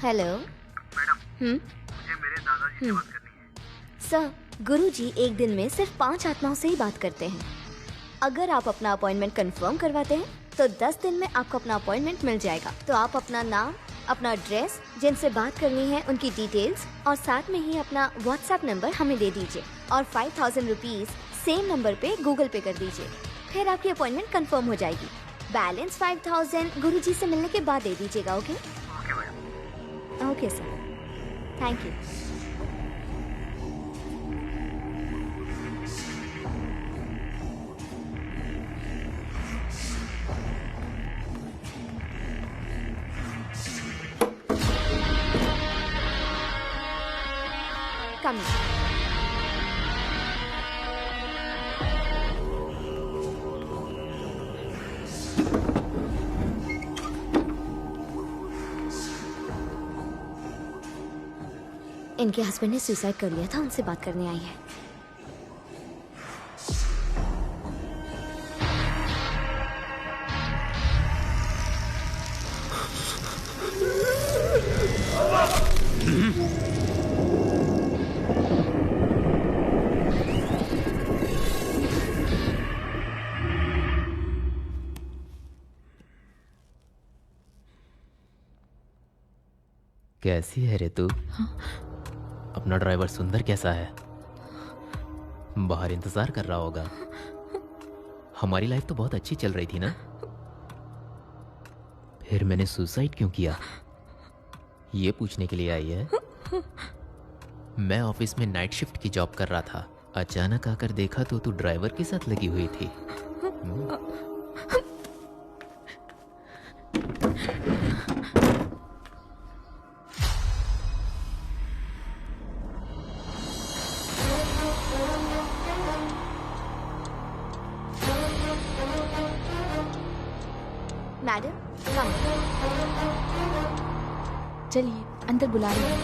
Hello madam, मुझे मेरे दादाजी से बात करनी है। सर, गुरुजी एक दिन में सिर्फ 5 आत्माओं से ही बात करते हैं। अगर आप अपना अपॉइंटमेंट कंफर्म करवाते हैं तो 10 दिन में आपको अपना अपॉइंटमेंट मिल जाएगा। तो आप अपना नाम, अपना एड्रेस, जिनसे बात करनी है उनकी डिटेल्स और साथ में ही अपना व्हाट्सएप नंबर हमें दे दीजिए और 5000 रुपीज सेम नंबर पे गूगल पे कर दीजिए। फिर आपकी अपॉइंटमेंट कंफर्म हो जाएगी। बैलेंस 5000 गुरुजी से मिलने के बाद दे दीजिएगा। Okay? Okay sir, thank you. Come in. इनके हस्बैंड ने सुसाइड कर लिया था, उनसे बात करने आई है। कैसी है रे तू? अपना ड्राइवर सुंदर कैसा है? बाहर इंतजार कर रहा होगा। हमारी लाइफ तो बहुत अच्छी चल रही थी ना? फिर मैंने सुसाइड क्यों किया, ये पूछने के लिए आई है? मैं ऑफिस में नाइट शिफ्ट की जॉब कर रहा था। अचानक आकर देखा तो तू ड्राइवर के साथ लगी हुई थी। मैडम, कम। चलिए अंदर बुला रहे हैं।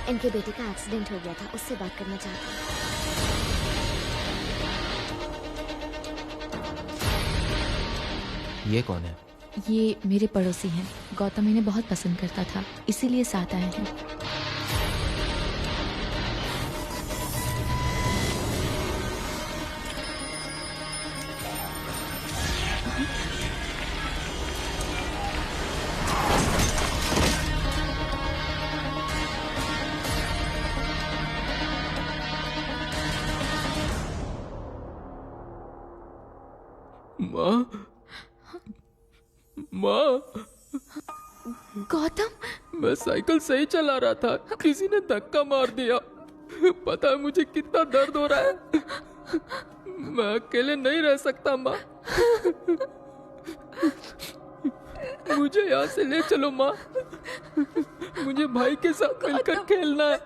इनके बेटे का एक्सीडेंट हो गया था, उससे बात करना चाहती हूँ। ये कौन है? ये मेरे पड़ोसी हैं। गौतम इन्हें बहुत पसंद करता था, इसीलिए साथ आए हैं। माँ, माँ, गौतम, मैं साइकिल सही चला रहा था, किसी ने धक्का मार दिया। पता है मुझे कितना दर्द हो रहा है। मैं अकेले नहीं रह सकता माँ। मुझे यहाँ से ले चलो माँ। मुझे भाई के साथ मिलकर खेलना है।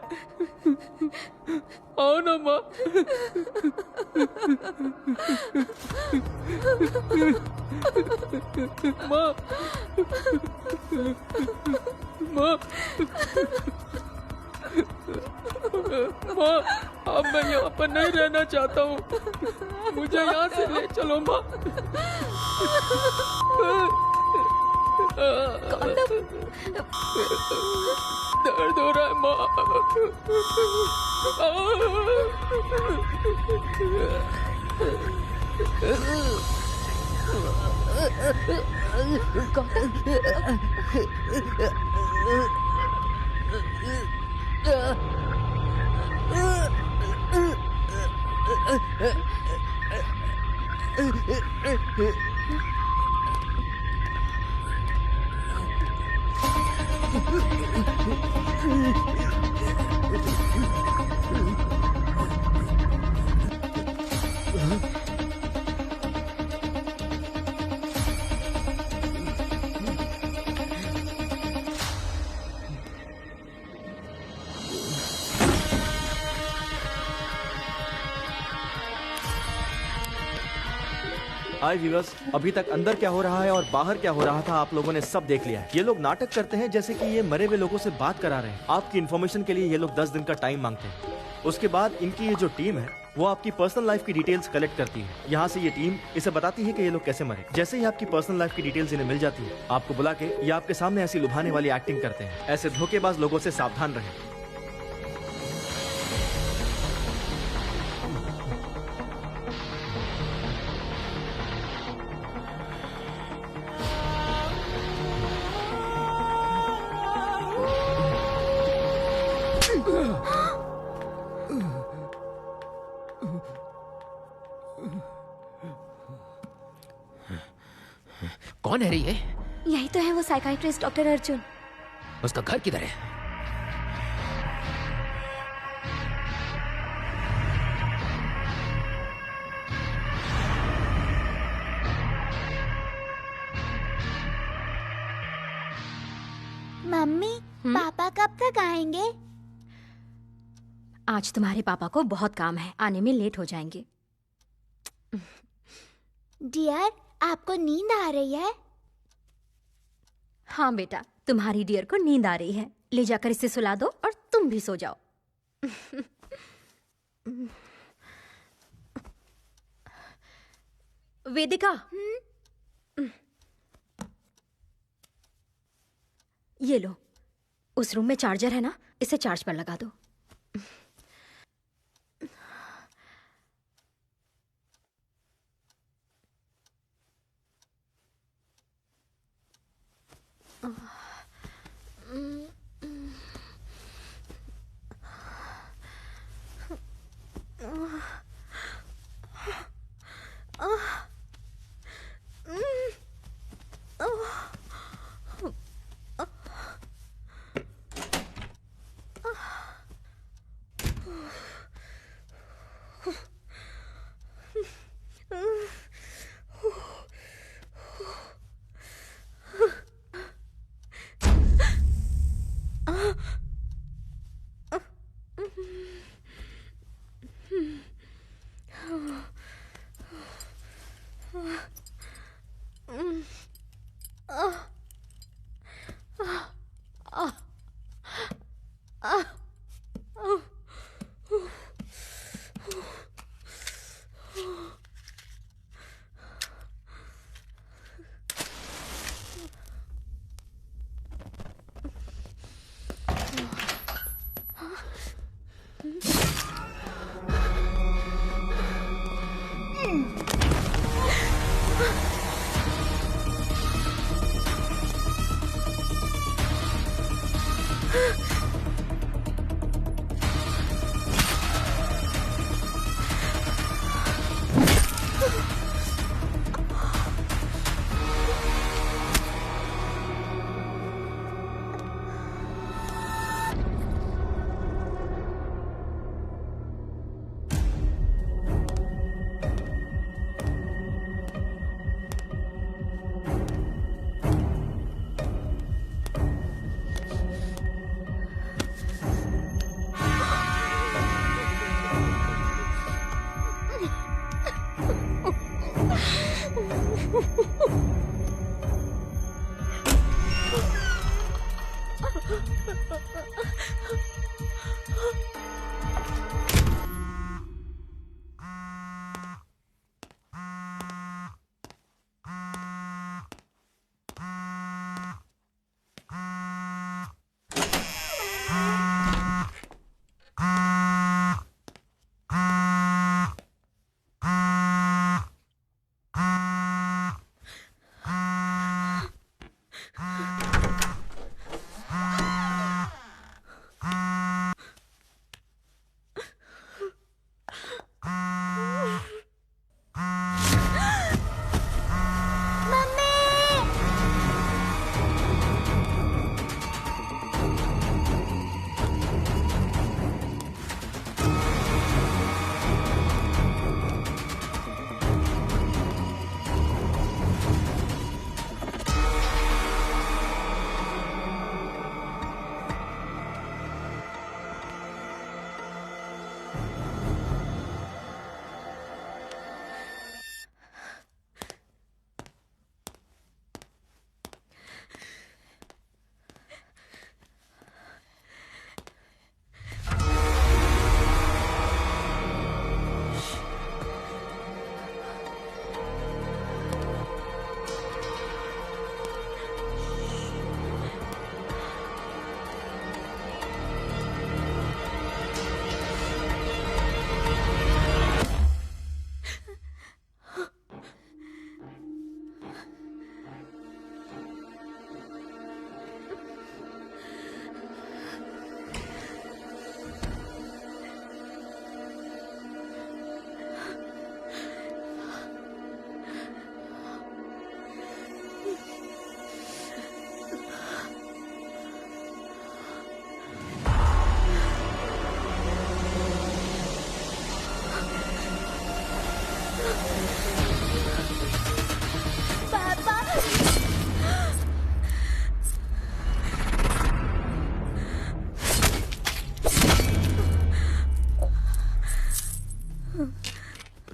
आओ ना माँ। माँ, माँ, माँ, अब मैं यहाँ पर नहीं रहना चाहता हूँ। मुझे यहाँ से ले चलो माँ। दर्द हो रहा है माँ। हाय व्यूअर्स, अभी तक अंदर क्या हो रहा है और बाहर क्या हो रहा था आप लोगों ने सब देख लिया है। ये लोग नाटक करते हैं जैसे कि ये मरे हुए लोगों से बात करा रहे हैं। आपकी इन्फॉर्मेशन के लिए ये लोग 10 दिन का टाइम मांगते हैं। उसके बाद इनकी ये जो टीम है वो आपकी पर्सनल लाइफ की डिटेल्स कलेक्ट करती है। यहाँ से ये टीम इसे बताती है कि ये लोग कैसे मरे। जैसे ही आपकी पर्सनल लाइफ की डिटेल्स इन्हें मिल जाती है, आपको बुला के ये आपके सामने ऐसी लुभाने वाली एक्टिंग करते हैं। ऐसे धोखेबाज लोगों से सावधान रहें। कौन है रे ये? यही तो है वो साइकाइट्रिस्ट डॉक्टर अर्जुन। उसका घर किधर है? मम्मी, पापा कब तक आएंगे? आज तुम्हारे पापा को बहुत काम है, आने में लेट हो जाएंगे। डियर, आपको नींद आ रही है? हाँ बेटा, तुम्हारी डियर को नींद आ रही है। ले जाकर इसे सुला दो और तुम भी सो जाओ। वेदिका, ये लो, उस रूम में चार्जर है ना, इसे चार्ज पर लगा दो।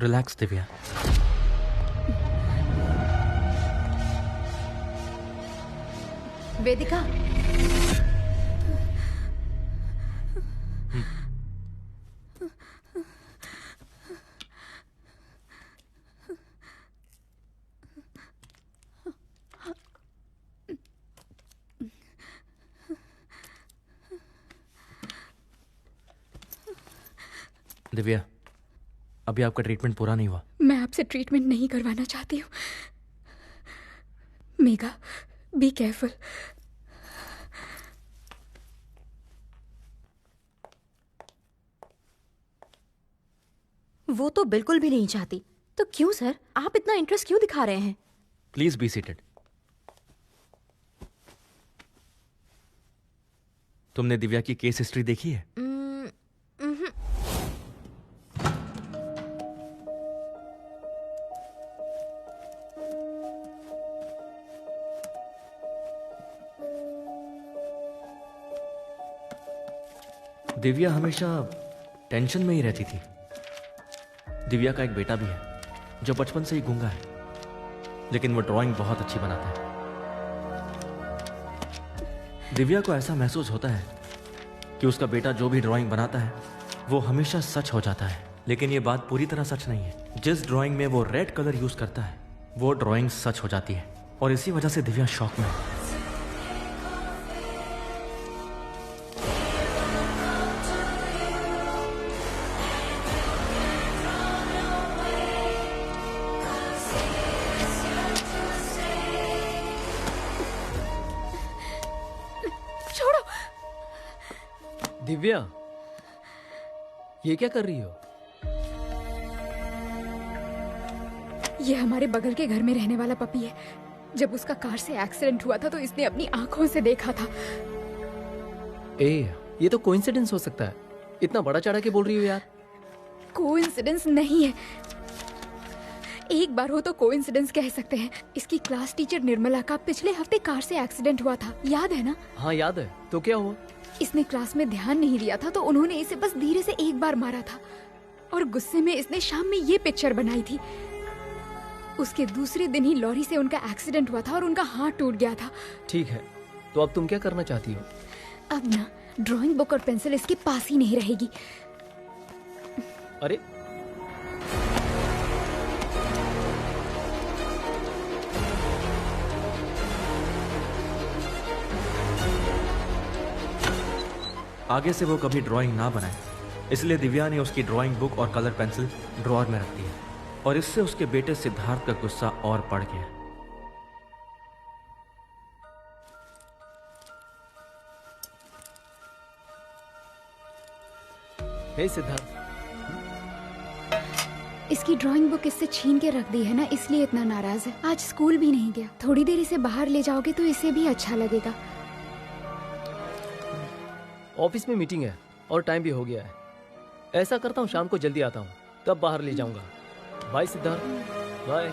रिलैक्स दिव्या। वेदिका, दिव्या, अभी आपका ट्रीटमेंट पूरा नहीं हुआ। मैं आपसे ट्रीटमेंट नहीं करवाना चाहती हूँ। Mega, be careful. वो तो बिल्कुल भी नहीं चाहती। तो क्यों सर, आप इतना इंटरेस्ट क्यों दिखा रहे हैं? Please be seated. तुमने दिव्या की केस हिस्ट्री देखी है? दिव्या हमेशा टेंशन में ही रहती थी। दिव्या का एक बेटा भी है जो बचपन से ही गूंगा है, लेकिन वो ड्राइंग बहुत अच्छी बनाता है। दिव्या को ऐसा महसूस होता है कि उसका बेटा जो भी ड्राइंग बनाता है वो हमेशा सच हो जाता है, लेकिन ये बात पूरी तरह सच नहीं है। जिस ड्राइंग में वो रेड कलर यूज करता है वो ड्राइंग सच हो जाती है, और इसी वजह से दिव्या शॉक में है। दिव्या, ये क्या कर रही हो? ये हमारे बगल के घर में रहने वाला पपी है। जब उसका कार से एक्सीडेंट हुआ था तो इसने अपनी आंखों से देखा था। ये तो कोइंसिडेंस हो सकता है। इतना बड़ा चढ़ा के बोल रही हो यार। कोइंसिडेंस नहीं है, एक बार हो तो कोइंसिडेंस कह सकते हैं। इसकी क्लास टीचर निर्मला का पिछले हफ्ते कार से एक्सीडेंट हुआ था, याद है ना? हाँ याद है। तो क्या हुआ? इसने क्लास में ध्यान नहीं दिया था तो उन्होंने इसे बस धीरे से एक बार मारा था, और गुस्से में इसने शाम में ये पिक्चर बनाई थी। उसके दूसरे दिन ही लॉरी से उनका एक्सीडेंट हुआ था और उनका हाथ टूट गया था। ठीक है, तो अब तुम क्या करना चाहती हो? अब ना ड्राइंग बुक और पेंसिल इसके पास ही नहीं रहेगी। अरे आगे से वो कभी ड्राइंग ना बनाए, इसलिए दिव्या ने उसकी ड्राइंग बुक और कलर पेंसिल ड्रॉअर में रख दी है, और इससे उसके बेटे सिद्धार्थ का गुस्सा और बढ़ गया। हे सिद्धार्थ, इसकी ड्राइंग बुक इससे छीन के रख दी है ना, इसलिए इतना नाराज है। आज स्कूल भी नहीं गया। थोड़ी देर इसे बाहर ले जाओगे तो इसे भी अच्छा लगेगा। ऑफिस में मीटिंग है और टाइम भी हो गया है। ऐसा करता हूँ, शाम को जल्दी आता हूँ, तब बाहर ले जाऊंगा। Bye Siddharth, bye.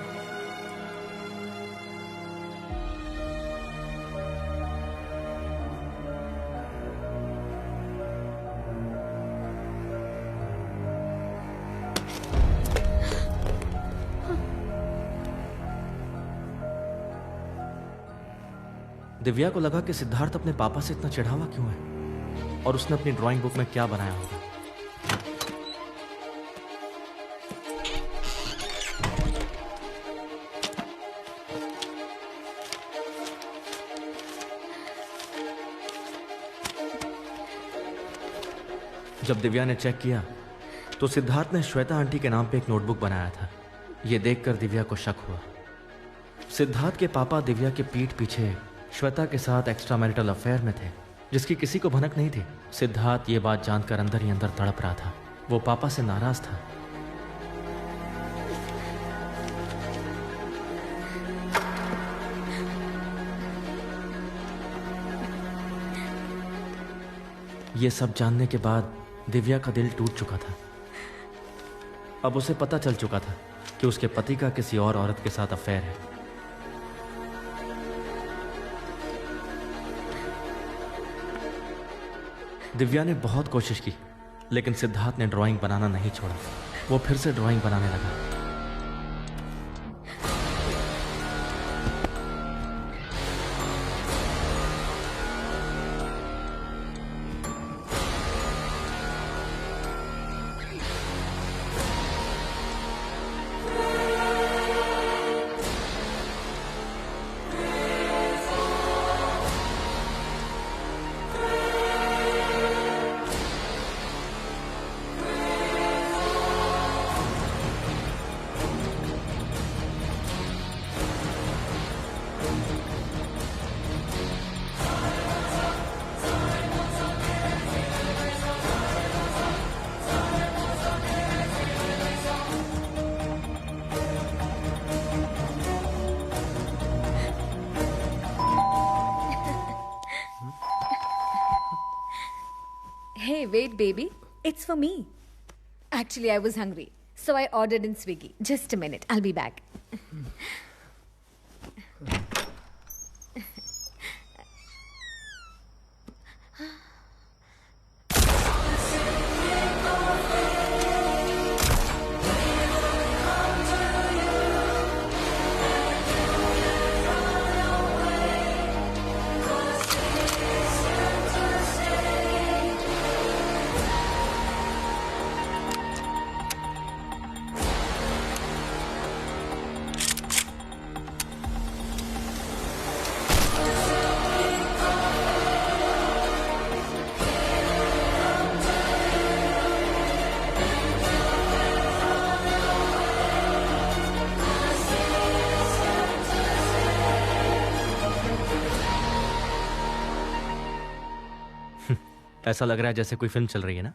दिव्या को लगा कि सिद्धार्थ अपने पापा से इतना चिढ़ावा क्यों है, और उसने अपनी ड्राइंग बुक में क्या बनाया होगा। जब दिव्या ने चेक किया तो सिद्धार्थ ने श्वेता आंटी के नाम पे एक नोटबुक बनाया था। यह देखकर दिव्या को शक हुआ। सिद्धार्थ के पापा दिव्या के पीठ पीछे श्वेता के साथ एक्स्ट्रा मैरिटल अफेयर में थे, जिसकी किसी को भनक नहीं थी। सिद्धार्थ ये बात जानकर अंदर ही अंदर तड़प रहा था। वो पापा से नाराज था। ये सब जानने के बाद दिव्या का दिल टूट चुका था। अब उसे पता चल चुका था कि उसके पति का किसी और औरत के साथ अफेयर है। दिव्या ने बहुत कोशिश की, लेकिन सिद्धार्थ ने ड्राइंग बनाना नहीं छोड़ा। वो फिर से ड्राइंग बनाने लगा। Hey, wait, baby. It's for me. Actually, I was hungry, so I ordered in Swiggy. Just a minute. I'll be back. ऐसा लग रहा है जैसे कोई फिल्म चल रही है ना।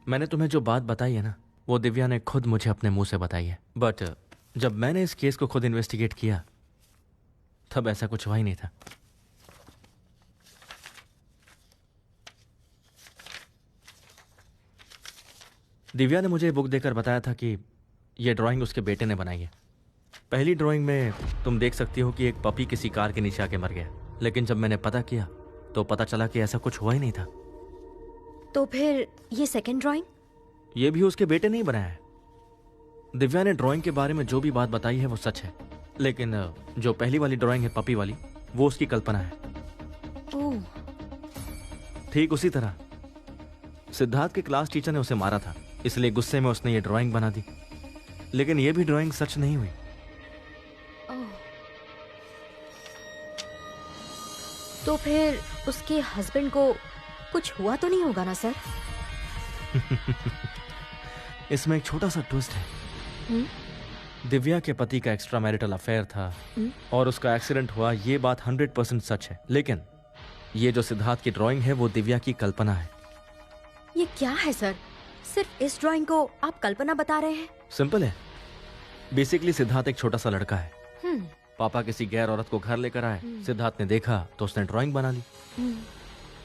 मैंने तुम्हें जो बात बताई है ना, वो दिव्या ने खुद मुझे अपने मुंह से बताई है। बट जब मैंने इस केस को खुद इन्वेस्टिगेट किया तब ऐसा कुछ हुआ ही नहीं था। दिव्या ने मुझे ये बुक देकर बताया था कि यह ड्राइंग उसके बेटे ने बनाई है। पहली ड्राइंग में तुम देख सकती हो कि एक पपी किसी कार के नीचे आके मर गया, लेकिन जब मैंने पता किया तो पता चला कि ऐसा कुछ हुआ ही नहीं था। तो फिर ये सेकंड ड्राइंग? ये भी उसके बेटे ने ही बनाया है। दिव्या ने ड्राइंग के बारे में जो भी बात बताई है वो सच है, लेकिन जो पहली वाली ड्राइंग है पपी वाली, वो उसकी कल्पना है। ओह, ठीक उसी तरह सिद्धार्थ के क्लास टीचर ने उसे मारा था, इसलिए गुस्से में उसने ये ड्राइंग बना दी, लेकिन ये भी ड्राइंग सच नहीं हुई। तो फिर उसके हस्बैंड को कुछ हुआ तो नहीं होगा ना सर? इसमें एक छोटा सा ट्विस्ट है। दिव्या के पति का एक्स्ट्रा मैरिटल अफेयर था और उसका एक्सीडेंट हुआ, ये बात 100% सच है, लेकिन ये जो सिद्धार्थ की ड्राइंग है वो दिव्या की कल्पना है। ये क्या है सर? सिर्फ इस ड्राइंग को आप कल्पना बता रहे हैं? सिंपल है। बेसिकली सिद्धार्थ एक छोटा सा लड़का है। पापा किसी गैर औरत को घर लेकर आए, सिद्धार्थ ने देखा तो उसने ड्राइंग बना ली।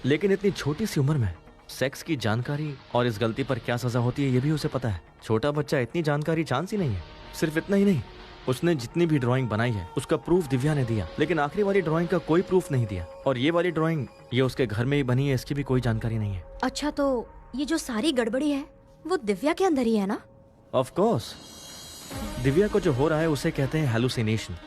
लेकिन इतनी छोटी सी उम्र में सेक्स की जानकारी और इस गलती पर क्या सजा होती है ये भी उसे पता है। छोटा बच्चा इतनी जानकारी चांस ही नहीं है। सिर्फ इतना ही नहीं, उसने जितनी भी ड्राइंग बनाई है उसका प्रूफ दिव्या ने दिया, लेकिन आखिरी वाली ड्राइंग का कोई प्रूफ नहीं दिया। और ये वाली ड्राइंग ये उसके घर में ही बनी है, इसकी भी कोई जानकारी नहीं है। अच्छा, तो ये जो सारी गड़बड़ी है वो दिव्या के अंदर ही है ना? Of course. दिव्या को जो हो रहा है उसे कहते हैं hallucination.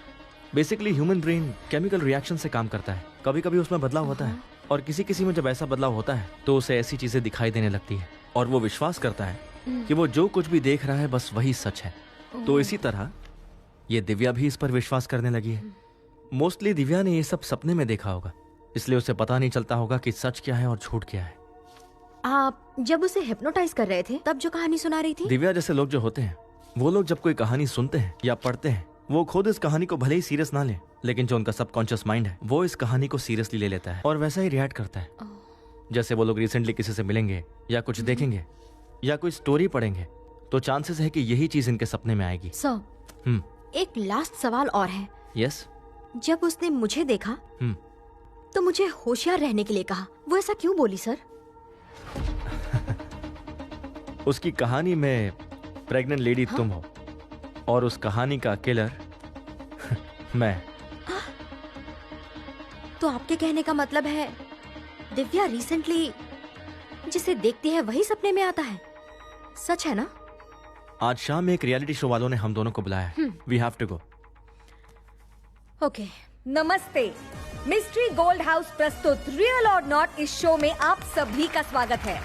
Basically human brain chemical reaction से काम करता है। कभी कभी उसमें बदलाव होता है और किसी किसी में जब ऐसा बदलाव होता है तो उसे ऐसी चीजें दिखाई देने लगती है और वो विश्वास करता है कि वो जो कुछ भी देख रहा है बस वही सच है। तो इसी तरह ये दिव्या भी इस पर विश्वास करने लगी है। मोस्टली दिव्या ने ये सब सपने में देखा होगा, इसलिए उसे पता नहीं चलता होगा कि सच क्या है और झूठ क्या है। आप जब उसे हिप्नोटाइज कर रहे थे तब जो कहानी सुना रही थी? दिव्या जैसे लोग जो होते हैं, वो लोग जब कोई कहानी सुनते हैं या पढ़ते हैं, वो खुद इस कहानी को भले ही सीरियस ना ले, लेकिन जो उनका सबकॉन्शियस माइंड है वो इस कहानी को सीरियसली ले लेता है और वैसा ही रिएक्ट करता है। जैसे वो लोग रिसेंटली किसी से मिलेंगे या कुछ देखेंगे या कोई स्टोरी पढ़ेंगे तो चांसेस है कि यही चीज इनके सपने में आएगी। सर, एक लास्ट सवाल और है। यस। जब उसने मुझे देखा तो मुझे होशियार रहने के लिए कहा, वो ऐसा क्यों बोली सर? उसकी कहानी में प्रेग्नेंट लेडी तुम हो और उस कहानी का किलर मैं। तो आपके कहने का मतलब है दिव्या रिसेंटली जिसे देखती है वही सपने में आता है? सच है ना? आज शाम में एक रियलिटी शो वालों ने हम दोनों को बुलाया है। We have to go. Okay, नमस्ते। मिस्ट्री गोल्ड हाउस प्रस्तुत रियल और नॉट इस शो में आप सभी का स्वागत है।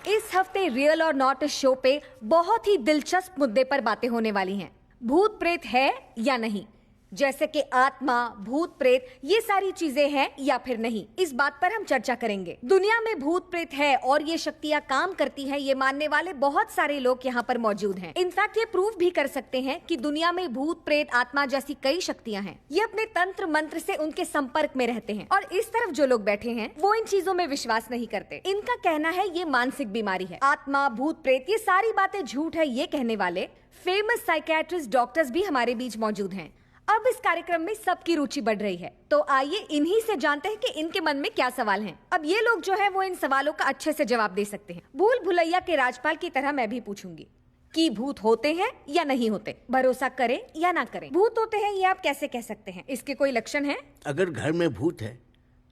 इस हफ्ते रियल और नॉट इस शो पे बहुत ही दिलचस्प मुद्दे पर बातें होने वाली हैं। भूत प्रेत है या नहीं, जैसे कि आत्मा, भूत प्रेत, ये सारी चीजें हैं या फिर नहीं, इस बात पर हम चर्चा करेंगे। दुनिया में भूत प्रेत है और ये शक्तियां काम करती हैं, ये मानने वाले बहुत सारे लोग यहाँ पर मौजूद हैं। इनफैक्ट ये प्रूव भी कर सकते हैं कि दुनिया में भूत प्रेत, आत्मा जैसी कई शक्तियां हैं। ये अपने तंत्र मंत्र से उनके संपर्क में रहते हैं। और इस तरफ जो लोग बैठे हैं वो इन चीजों में विश्वास नहीं करते। इनका कहना है ये मानसिक बीमारी है। आत्मा, भूत प्रेत, ये सारी बातें झूठ है, ये कहने वाले फेमस साइकियाट्रिस्ट डॉक्टर्स भी हमारे बीच मौजूद हैं। अब इस कार्यक्रम में सबकी रुचि बढ़ रही है, तो आइए इन्हीं से जानते हैं कि इनके मन में क्या सवाल हैं। अब ये लोग जो है वो इन सवालों का अच्छे से जवाब दे सकते हैं। भूल भुलैया के राजपाल की तरह मैं भी पूछूंगी कि भूत होते हैं या नहीं होते, भरोसा करें या ना करें। भूत होते हैं ये आप कैसे कह सकते हैं, इसके कोई लक्षण है? अगर घर में भूत है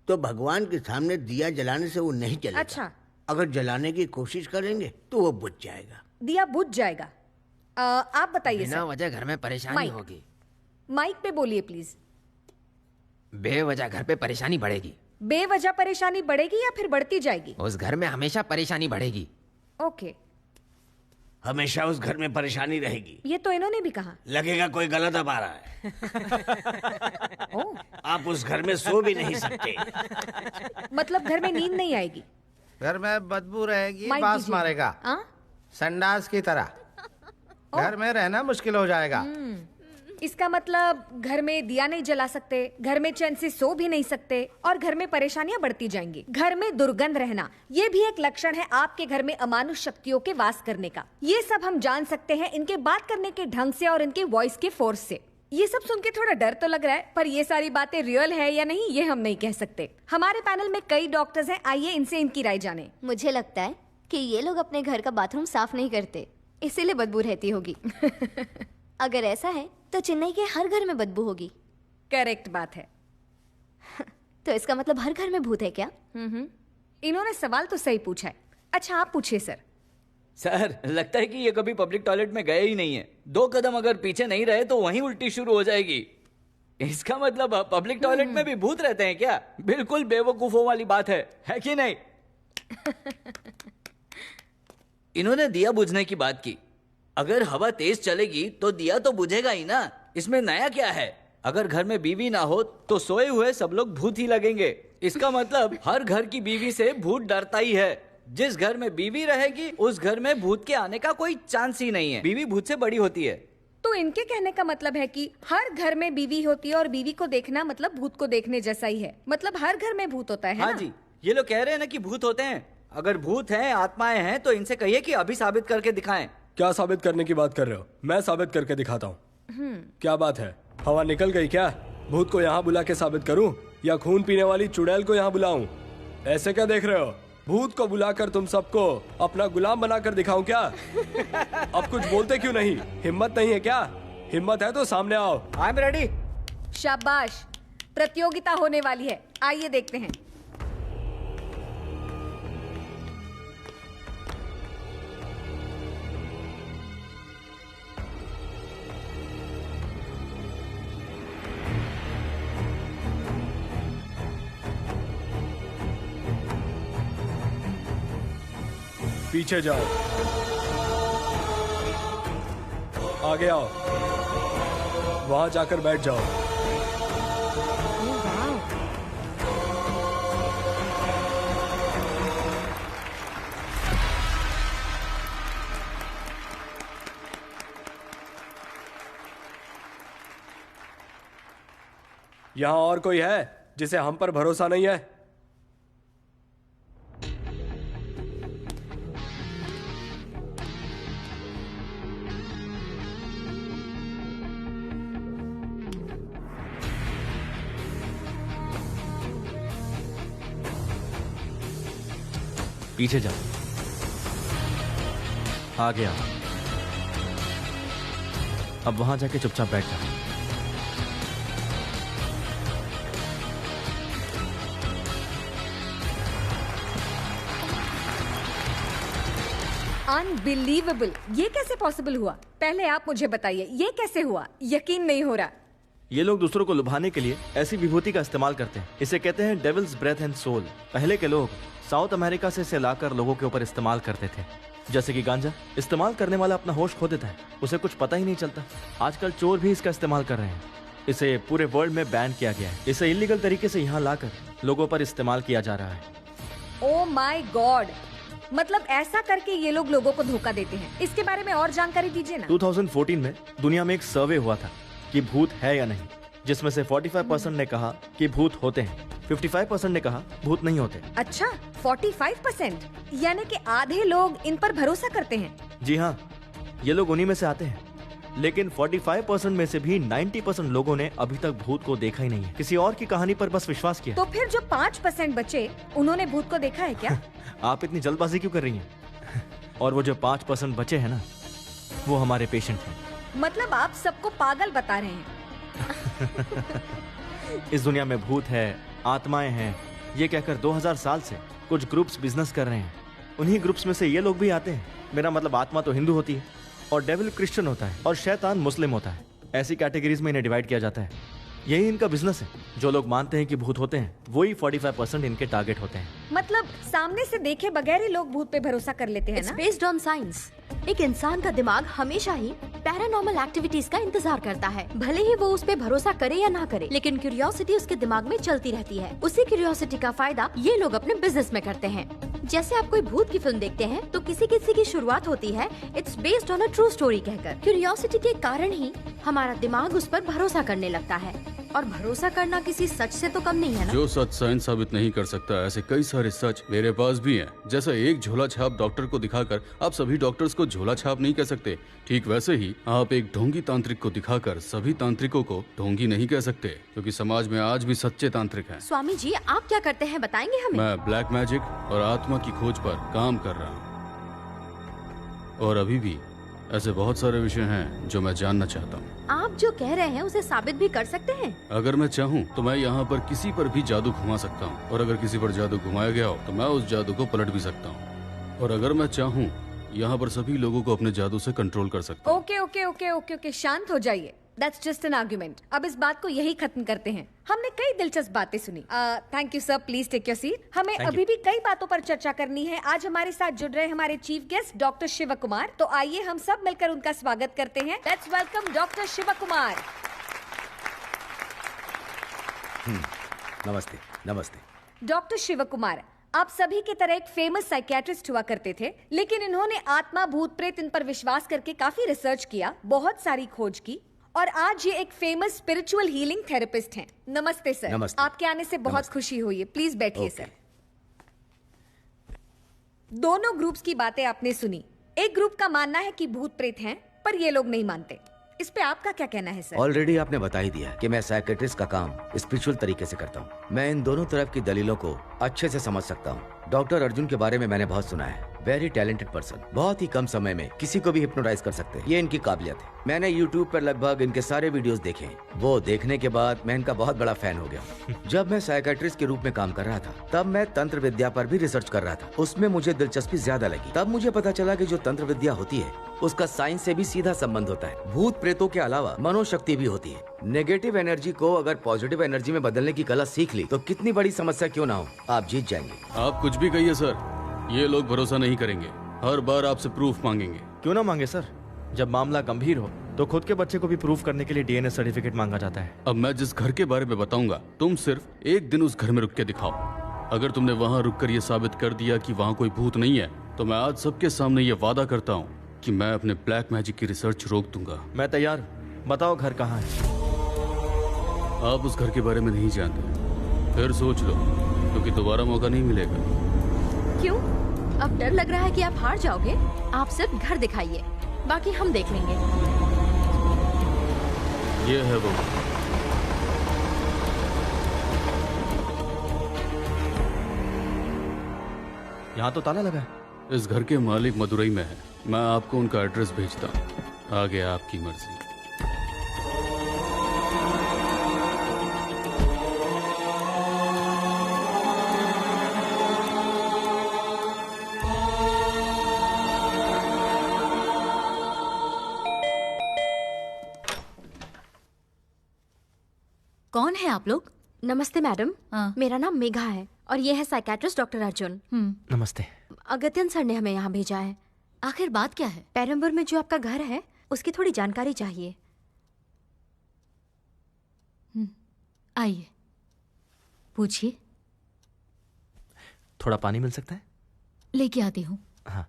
तो भगवान के सामने दिया जलाने से वो नहीं जलेगा। अच्छा, अगर जलाने की कोशिश करेंगे तो वो बुझ जाएगा। दिया बुझ जाएगा। आप बताइए बिना सर। वजह घर में परेशानी माइक। होगी। माइक पे बोलिए प्लीज। बेवजह घर पे परेशानी बढ़ेगी। बेवजह परेशानी बढ़ेगी या फिर बढ़ती जाएगी? उस घर में हमेशा परेशानी बढ़ेगी। ओके, हमेशा उस घर में परेशानी रहेगी। ये तो इन्होंने भी कहा। लगेगा कोई गलत अब आ रहा है। आप उस घर में सो भी नहीं सकते। मतलब घर में नींद नहीं आएगी? घर में बदबू रहेगी, माइक बांस दीजिए। मारेगा, आ? संडास की तरह। घर में रहना मुश्किल हो जाएगा। इसका मतलब घर में दिया नहीं जला सकते, घर में चैन से सो भी नहीं सकते और घर में परेशानियां बढ़ती जाएंगी। घर में दुर्गंध रहना, ये भी एक लक्षण है आपके घर में अमानुष शक्तियों के वास करने का। ये सब हम जान सकते हैं इनके बात करने के ढंग से और इनके वॉइस के फोर्स से। ये सब सुन के थोड़ा डर तो लग रहा है, पर ये सारी बातें रियल है या नहीं ये हम नहीं कह सकते। हमारे पैनल में कई डॉक्टर्स हैं, आइए इनसे इनकी राय जाने। मुझे लगता है कि ये लोग अपने घर का बाथरूम साफ नहीं करते, इसीलिए बदबू रहती होगी। अगर ऐसा है तो चेन्नई के हर घर में बदबू होगी। करेक्ट बात है। तो इसका मतलब हर घर में भूत है क्या? इन्होंने सवाल तो सही पूछा है। अच्छा, आप पूछिए सर। सर, लगता है कि ये कभी पब्लिक टॉयलेट में गए ही नहीं है। 2 कदम अगर पीछे नहीं रहे तो वहीं उल्टी शुरू हो जाएगी। इसका मतलब पब्लिक टॉयलेट में भी भूत रहते हैं क्या? बिल्कुल बेवकूफों वाली बात है कि नहीं? इन्होंने दिया बुझने की बात की। अगर हवा तेज चलेगी तो दिया तो बुझेगा ही ना, इसमें नया क्या है? अगर घर में बीवी ना हो तो सोए हुए सब लोग भूत ही लगेंगे। इसका मतलब हर घर की बीवी से भूत डरता ही है। जिस घर में बीवी रहेगी उस घर में भूत के आने का कोई चांस ही नहीं है। बीवी भूत से बड़ी होती है। तो इनके कहने का मतलब है कि हर घर में बीवी होती है और बीवी को देखना मतलब भूत को देखने जैसा ही है। मतलब हर घर में भूत होता है हाँ ना? जी, ये लोग कह रहे हैं ना कि भूत होते हैं। अगर भूत हैं, आत्माएं हैं, तो इनसे कहिए कि अभी साबित करके दिखाएं। क्या साबित करने की बात कर रहे हो? मैं साबित करके दिखाता हूँ। क्या बात है, हवा निकल गई क्या? भूत को यहाँ बुला के साबित करूं या खून पीने वाली चुड़ैल को यहाँ बुलाऊं? ऐसे क्या देख रहे हो? भूत को बुलाकर तुम सबको अपना गुलाम बनाकर दिखाऊं क्या? अब कुछ बोलते क्यों नहीं? हिम्मत नहीं है क्या? हिम्मत है तो सामने आओ। I am ready. शाबाश, प्रतियोगिता होने वाली है, आइए देखते हैं। पीछे जाओ, आगे आओ, वहां जाकर बैठ जाओ। यहां और कोई है जिसे हम पर भरोसा नहीं है? पीछे जाओ, आगे आओ। अब वहां जाके चुपचाप बैठ जाओ। अनबिलीवेबल, ये कैसे पॉसिबल हुआ? पहले आप मुझे बताइए, ये कैसे हुआ? यकीन नहीं हो रहा। ये लोग दूसरों को लुभाने के लिए ऐसी विभूति का इस्तेमाल करते हैं। इसे कहते हैं डेविल्स ब्रेथ एंड सोल। पहले के लोग साउथ अमेरिका से इसे लाकर लोगों के ऊपर इस्तेमाल करते थे। जैसे कि गांजा, इस्तेमाल करने वाला अपना होश खो देता है, उसे कुछ पता ही नहीं चलता। आजकल चोर भी इसका इस्तेमाल कर रहे हैं। इसे पूरे वर्ल्ड में बैन किया गया है। इसे इलीगल तरीके से यहाँ लाकर लोगों पर इस्तेमाल किया जा रहा है। ओ माय गॉड, मतलब ऐसा करके ये लोग लोगों को धोखा देते हैं। इसके बारे में और जानकारी दीजिए ना। 2014 में दुनिया में एक सर्वे हुआ था कि भूत है या नहीं, जिसमें से 45% ने कहा कि भूत होते हैं, 55% ने कहा भूत नहीं होते। अच्छा, 45%, यानी कि आधे लोग इन पर भरोसा करते हैं। जी हाँ, ये लोग उन्हीं में से आते हैं। लेकिन 45% में से भी 90% लोगों ने अभी तक भूत को देखा ही नहीं है, किसी और की कहानी पर बस विश्वास किया। तो फिर जो 5% बचे, उन्होंने भूत को देखा है क्या? आप इतनी जल्दबाजी क्यों कर रही हैं? और वो जो 5% बचे हैं ना, वो हमारे पेशेंट हैं। मतलब आप सबको पागल बता रहे हैं। इस दुनिया में भूत है, आत्माएं हैं, ये कहकर 2000 साल से कुछ ग्रुप्स बिजनेस कर रहे हैं। उन्हीं ग्रुप्स में से ये लोग भी आते हैं। मेरा मतलब आत्मा तो हिंदू होती है और डेविल क्रिश्चियन होता है और शैतान मुस्लिम होता है। ऐसी कैटेगरीज में इन्हें डिवाइड किया जाता है। यही इनका बिजनेस है। जो लोग मानते हैं कि भूत होते हैं, वही 45% इनके टारगेट होते हैं। मतलब सामने से देखे बगैर ही लोग भूत पे भरोसा कर लेते हैं ना? Based on science. एक इंसान का दिमाग हमेशा ही पैरानॉर्मल एक्टिविटीज का इंतजार करता है, भले ही वो उस पे भरोसा करे या ना करे, लेकिन क्यूरियोसिटी उसके दिमाग में चलती रहती है। उसी क्यूरियोसिटी का फायदा ये लोग अपने बिजनेस में करते हैं। जैसे आप कोई भूत की फिल्म देखते हैं तो किसी किसी की शुरुआत होती है it's based on a true story कहकर। क्यूरियोसिटी के कारण ही हमारा दिमाग उस पर भरोसा करने लगता है, और भरोसा करना किसी सच से तो कम नहीं है ना? जो सच साइंस साबित नहीं कर सकता, ऐसे कई सारे सच मेरे पास भी हैं। जैसा एक झोला छाप डॉक्टर को दिखाकर आप सभी डॉक्टर्स को झोला छाप नहीं कह सकते, ठीक वैसे ही आप एक ढोंगी तांत्रिक को दिखाकर सभी तांत्रिकों को ढोंगी नहीं कह सकते, क्योंकि समाज में आज भी सच्चे तांत्रिक हैं। स्वामी जी, आप क्या करते हैं बताएंगे हमें? मैं ब्लैक मैजिक और आत्मा की खोज पर काम कर रहा हूँ, और अभी भी ऐसे बहुत सारे विषय हैं जो मैं जानना चाहता हूँ। आप जो कह रहे हैं उसे साबित भी कर सकते हैं? अगर मैं चाहूँ तो मैं यहाँ पर किसी पर भी जादू घुमा सकता हूँ, और अगर किसी पर जादू घुमाया गया हो तो मैं उस जादू को पलट भी सकता हूँ, और अगर मैं चाहूँ यहाँ पर सभी लोगों को अपने जादू से कंट्रोल कर सकता हूँ। Okay okay okay okay okay, शांत हो जाइए। That's just an argument. अब इस बात को यही खत्म करते हैं। हमने कई दिलचस्प बातें सुनी। Thank you sir, please take your seat. हमें अभी भी कई बातों पर चर्चा करनी है। आज हमारे साथ जुड़ रहे हमारे chief guest doctor Shiv Kumar. तो आइए हम सब मिलकर उनका स्वागत करते हैं। Let's welcome doctor Shiv Kumar. नमस्ते। नमस्ते डॉक्टर शिव कुमार, आप सभी की तरह एक फेमस साइकियाट्रिस्ट हुआ करते थे, लेकिन इन्होंने आत्मा, भूत प्रेत इन पर विश्वास करके काफी रिसर्च किया, बहुत सारी खोज की, और आज ये एक फेमस स्पिरिचुअल हीलिंग थेरेपिस्ट हैं। नमस्ते सर। नमस्ते। आपके आने से बहुत खुशी हुई है। प्लीज बैठिए सर। दोनों ग्रुप्स की बातें आपने सुनी। एक ग्रुप का मानना है कि भूत प्रेत हैं, पर ये लोग नहीं मानते। इस पे आपका क्या कहना है सर? ऑलरेडी आपने बता ही दिया कि मैं साइकियाट्रिस्ट का काम स्पिरिचुअल तरीके से करता हूँ। मैं इन दोनों तरफ की दलीलों को अच्छे से समझ सकता हूँ। डॉक्टर अर्जुन के बारे में मैंने बहुत सुना है। वेरी टैलेंटेड पर्सन, बहुत ही कम समय में किसी को भी हिप्नोटाइज कर सकते हैं, ये इनकी काबिलियत है। मैंने YouTube पर लगभग इनके सारे वीडियोस देखे। वो देखने के बाद मैं इनका बहुत बड़ा फैन हो गया। जब मैं साइकियाट्रिस्ट के रूप में काम कर रहा था, तब मैं तंत्र विद्या पर भी रिसर्च कर रहा था। उसमें मुझे दिलचस्पी ज्यादा लगी। तब मुझे पता चला कि जो तंत्र विद्या होती है उसका साइंस से भी सीधा संबंध होता है। भूत प्रेतों के अलावा मनोशक्ति भी होती है। नेगेटिव एनर्जी को अगर पॉजिटिव एनर्जी में बदलने की कला सीख ली तो कितनी बड़ी समस्या क्यों ना हो, आप जीत जाएंगे। आप कुछ भी कहिए सर, ये लोग भरोसा नहीं करेंगे। हर बार आपसे प्रूफ मांगेंगे। क्यों ना मांगे सर, जब मामला गंभीर हो तो खुद के बच्चे को भी प्रूफ करने के लिए DNA सर्टिफिकेट मांगा जाता है। अब मैं जिस घर के बारे में बताऊंगा, तुम सिर्फ एक दिन उस घर में रुक के दिखाओ। अगर तुमने वहाँ रुककर ये साबित कर दिया कि वहाँ कोई भूत नहीं है, तो मैं आज सबके सामने ये वादा करता हूँ कि मैं अपने ब्लैक मैजिक की रिसर्च रोक दूंगा। मैं तैयार हूँ, बताओ घर कहाँ है। आप उस घर के बारे में नहीं जानते, फिर सोच लो, क्योंकि दोबारा मौका नहीं मिलेगा। क्यों? अब डर लग रहा है कि आप हार जाओगे? आप सिर्फ घर दिखाइए, बाकी हम देख लेंगे। ये है वो। यहाँ तो ताला लगा है। इस घर के मालिक मदुरई में है। मैं आपको उनका एड्रेस भेजता हूँ, आगे आपकी मर्जी। कौन है आप लोग? नमस्ते मैडम, मेरा नाम मेघा है और ये है साइकेट्रिस्ट डॉक्टर अर्जुन। नमस्ते। अगत्यन सर ने हमें यहाँ भेजा है। आखिर बात क्या है? पेरम्बूर में जो आपका घर है उसकी थोड़ी जानकारी चाहिए। आइए, पूछिए। थोड़ा पानी मिल सकता है? लेके आती हूँ। हाँ।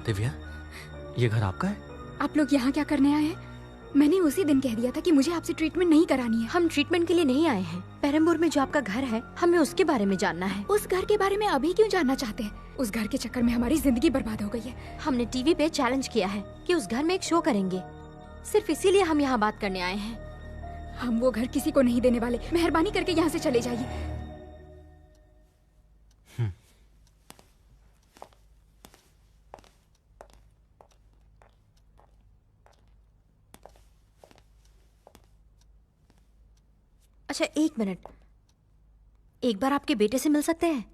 दिव्या, ये घर आपका है? आप लोग यहाँ क्या करने आए हैं? मैंने उसी दिन कह दिया था कि मुझे आपसे ट्रीटमेंट नहीं करानी है। हम ट्रीटमेंट के लिए नहीं आए हैं। पेरम्बूर में जो आपका घर है हमें उसके बारे में जानना है। उस घर के बारे में अभी क्यों जानना चाहते हैं? उस घर के चक्कर में हमारी जिंदगी बर्बाद हो गई है। हमने टीवी पे चैलेंज किया है कि उस घर में एक शो करेंगे। सिर्फ इसीलिए हम यहाँ बात करने आए हैं। हम वो घर किसी को नहीं देने वाले। मेहरबानी करके यहाँ से चले जाइए। अच्छा, एक मिनट, एक बार आपके बेटे से मिल सकते हैं?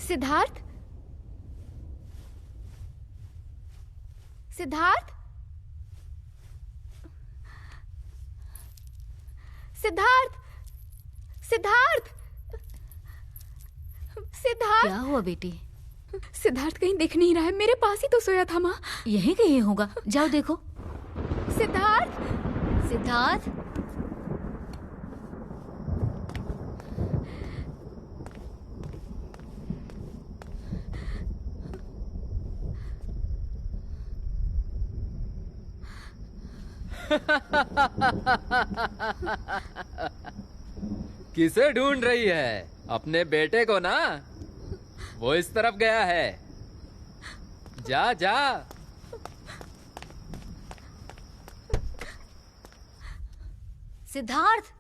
सिद्धार्थ, सिद्धार्थ, सिद्धार्थ, सिद्धार्थ, सिद्धार्थ। क्या हुआ बेटी? सिद्धार्थ कहीं दिख नहीं रहा है। मेरे पास ही तो सोया था माँ। यहीं कहीं होगा, जाओ देखो। सिद्धार्थ, सिद्धार्थ, किसे ढूंढ रही है? अपने बेटे को ना। वो इस तरफ गया है। जा जा। सिद्धार्थ,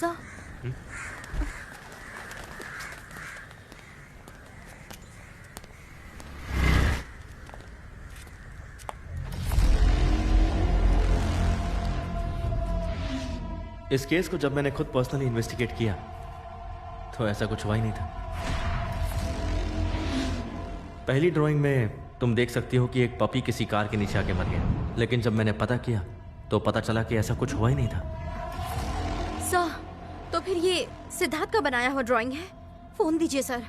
सर इस केस को जब मैंने खुद पर्सनली इन्वेस्टिगेट किया तो ऐसा कुछ हुआ ही नहीं था। पहली ड्राइंग में तुम देख सकती हो कि एक पपी किसी कार के नीचे आके मर गया, लेकिन जब मैंने पता किया तो पता चला कि ऐसा कुछ हुआ ही नहीं था। सर, तो फिर ये सिद्धार्थ का बनाया हुआ ड्राइंग है? फोन दीजिए सर,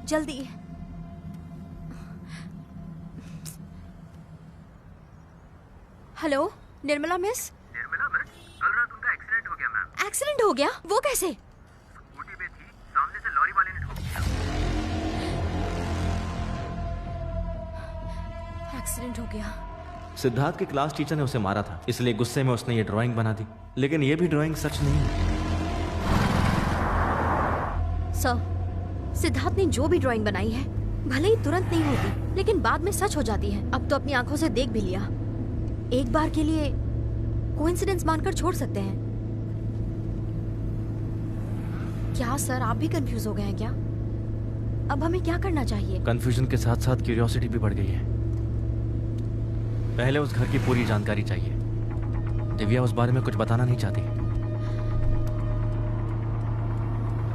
जल्दी। Hello, Nirmala miss? Nirmala miss, कल रात उनका एक्सीडेंट हो गया मैम। एक्सीडेंट हो गया? वो कैसे? स्कूटी पे थी, सामने से लॉरी वाले ने ठोक दिया। एक्सीडेंट हो गया। सिद्धार्थ के क्लास टीचर ने उसे मारा था, इसलिए गुस्से में उसने ये ड्राइंग बना दी, लेकिन ये भी ड्राइंग सच नहीं है। सर, सिद्धार्थ ने जो भी ड्राइंग बनाई है भले ही तुरंत नहीं होती, लेकिन बाद में सच हो जाती है। अब तो अपनी आंखों से देख भी लिया, एक बार के लिए कोइंसिडेंस मानकर छोड़ सकते हैं। क्या सर, आप भी कंफ्यूज हो गए हैं क्या? अब हमें क्या करना चाहिए? कंफ्यूजन के साथ साथ क्यूरियोसिटी भी बढ़ गई है। पहले उस घर की पूरी जानकारी चाहिए। दिव्या उस बारे में कुछ बताना नहीं चाहती।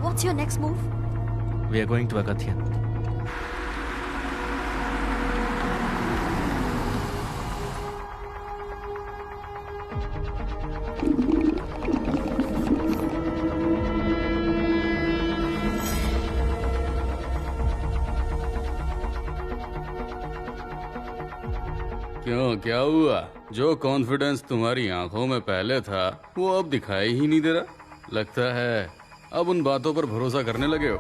What's your next move? We are going to Agatya. क्यों, क्या हुआ? जो कॉन्फिडेंस तुम्हारी आंखों में पहले था वो अब दिखाई ही नहीं दे रहा। लगता है अब उन बातों पर भरोसा करने लगे हो।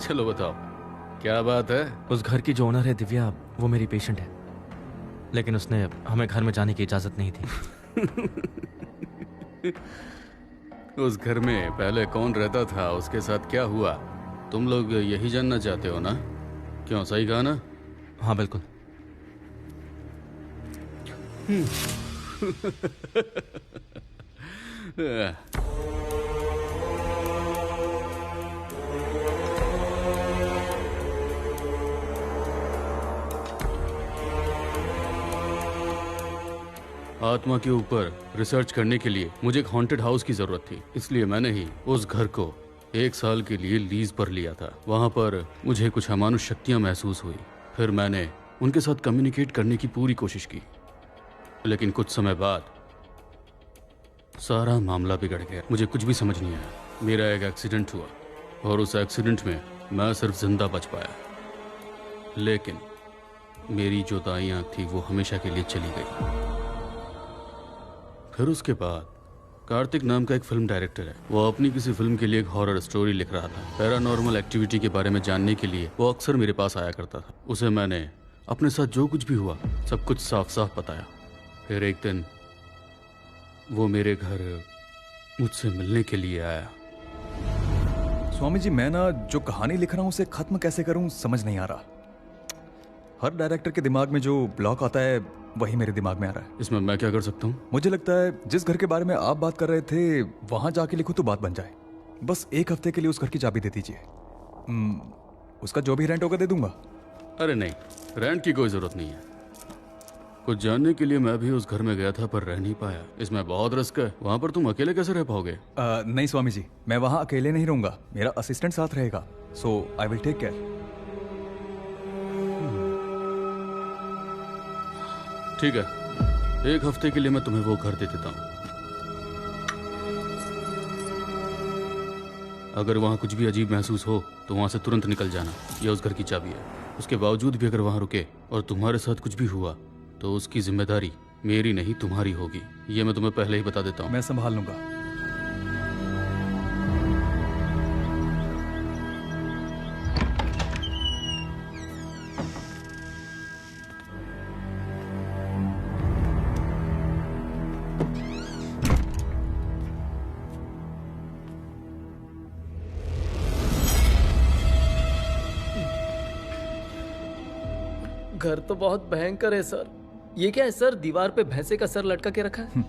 चलो बताओ, क्या बात है? उस घर की जो ओनर है दिव्या, वो मेरी पेशेंट है, लेकिन उसने हमें घर में जाने की इजाजत नहीं थी। उस घर में पहले कौन रहता था, उसके साथ क्या हुआ, तुम लोग यही जानना चाहते हो ना? क्यों, सही कहा ना? हाँ बिल्कुल। आत्मा के ऊपर रिसर्च करने के लिए मुझे एक हॉन्टेड हाउस की जरूरत थी, इसलिए मैंने ही उस घर को 1 साल के लिए लीज पर लिया था। वहां पर मुझे कुछ अमानुष शक्तियां महसूस हुई। फिर मैंने उनके साथ कम्युनिकेट करने की पूरी कोशिश की, लेकिन कुछ समय बाद सारा मामला बिगड़ गया। मुझे कुछ भी समझ नहीं आया। मेरा एक एक्सीडेंट हुआ और उस एक्सीडेंट में मैं सिर्फ जिंदा बच पाया, लेकिन मेरी जो दाई आंख थी वो हमेशा के लिए चली गई। फिर उसके बाद कार्तिक नाम का एक फिल्म डायरेक्टर है, वो अपनी किसी फिल्म के लिए एक हॉरर स्टोरी लिख रहा था। पैरानॉर्मल एक्टिविटी के बारे में जानने के लिए वो अक्सर मेरे पास आया करता था। उसे मैंने अपने साथ जो कुछ भी हुआ सब कुछ साफ साफ बताया। फिर एक दिन वो मेरे घर मुझसे मिलने के लिए आया। स्वामी जी, मैं ना जो कहानी लिख रहा हूँ उसे खत्म कैसे करूँ समझ नहीं आ रहा। हर डायरेक्टर के दिमाग में जो ब्लॉक आता है वही मेरे दिमाग में आ रहा है। इसमें मैं क्या कर सकता हूँ? मुझे लगता है जिस घर के बारे में आप बात कर रहे थे वहां जाके लिखो तो बात बन जाए। बस 1 हफ्ते के लिए उस घर की चाबी दे दीजिए। उसका जो भी रेंट होगा दे दूंगा। अरे नहीं, रेंट की कोई जरूरत नहीं है। कुछ जानने के लिए मैं भी उस घर में गया था पर रह नहीं पाया। इसमें बहुत रिस्क है। वहाँ पर तुम अकेले कैसे रह पाओगे? नहीं स्वामी जी, मैं वहाँ अकेले नहीं रहूंगा, मेरा असिस्टेंट साथ रहेगा। सो आई विल टेक केयर। ठीक है, 1 हफ्ते के लिए मैं तुम्हें वो घर दे देता हूँ। अगर वहाँ कुछ भी अजीब महसूस हो तो वहाँ से तुरंत निकल जाना। यह उस घर की चाबी है। उसके बावजूद भी अगर वहाँ रुके और तुम्हारे साथ कुछ भी हुआ तो उसकी जिम्मेदारी मेरी नहीं तुम्हारी होगी। ये मैं तुम्हें पहले ही बता देता हूँ। मैं संभाल लूंगा। घर तो बहुत भयंकर है सर। ये क्या है सर, दीवार पे भैंसे का सर लटका के रखा है?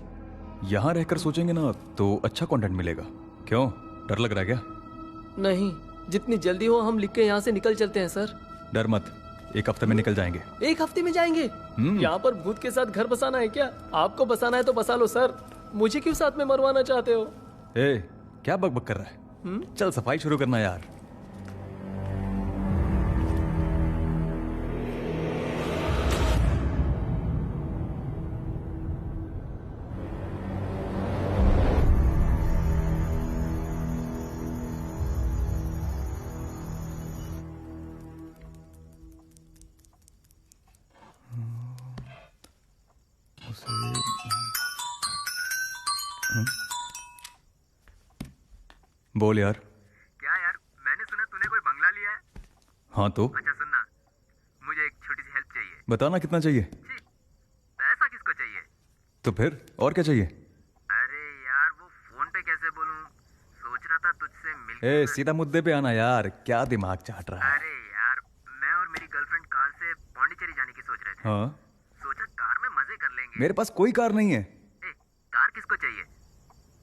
यहाँ रहकर सोचेंगे ना तो अच्छा कंटेंट मिलेगा। क्यों, डर लग रहा है क्या? नहीं, जितनी जल्दी हो हम लिख के यहाँ से निकल चलते हैं सर। डर मत, 1 हफ्ते में निकल जाएंगे। 1 हफ्ते में जाएंगे? यहाँ पर भूत के साथ घर बसाना है क्या? आपको बसाना है तो बसा लो सर, मुझे क्यों साथ में मरवाना चाहते हो? ए, क्या बकबक कर रहा है? चल सफाई शुरू करना यार। बोल यार। क्या यार, मैंने सुना तूने कोई बंगला लिया है। हाँ तो अच्छा सुनना, मुझे एक छोटी सी हेल्प चाहिए। बताना कितना चाहिए। पैसा किसको चाहिए? तो फिर और क्या चाहिए? अरे यार वो फोन पे कैसे बोलूं, सोच रहा था तुझसे मिल। ए, सीधा मुद्दे पे आना यार, क्या दिमाग चाट रहा है? अरे यार, मैं और मेरी गर्लफ्रेंड कार से पौंडीचेरी जाने की सोच रहे थे। हाँ, सोचा कार में मजे कर लेंगे। मेरे पास कोई कार नहीं है। कार किसको चाहिए?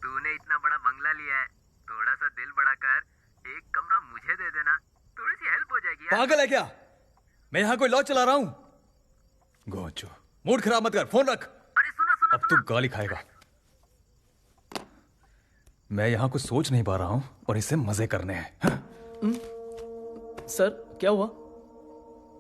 तूने इतना बड़ा बंगला लिया है, थोड़ा सा दिल बड़ा कर, एक कमरा मुझे दे देना, थोड़ी सी हेल्प हो जाएगी यार। पागल है क्या? मैं यहाँ कोई लॉ चला रहा हूँ? गोचो, मूड खराब मत कर, फोन रख। अरे सुना अब तू गाली खाएगा। मैं यहाँ कुछ सोच नहीं पा रहा हूँ और इसे मजे करने हैं। सर क्या हुआ?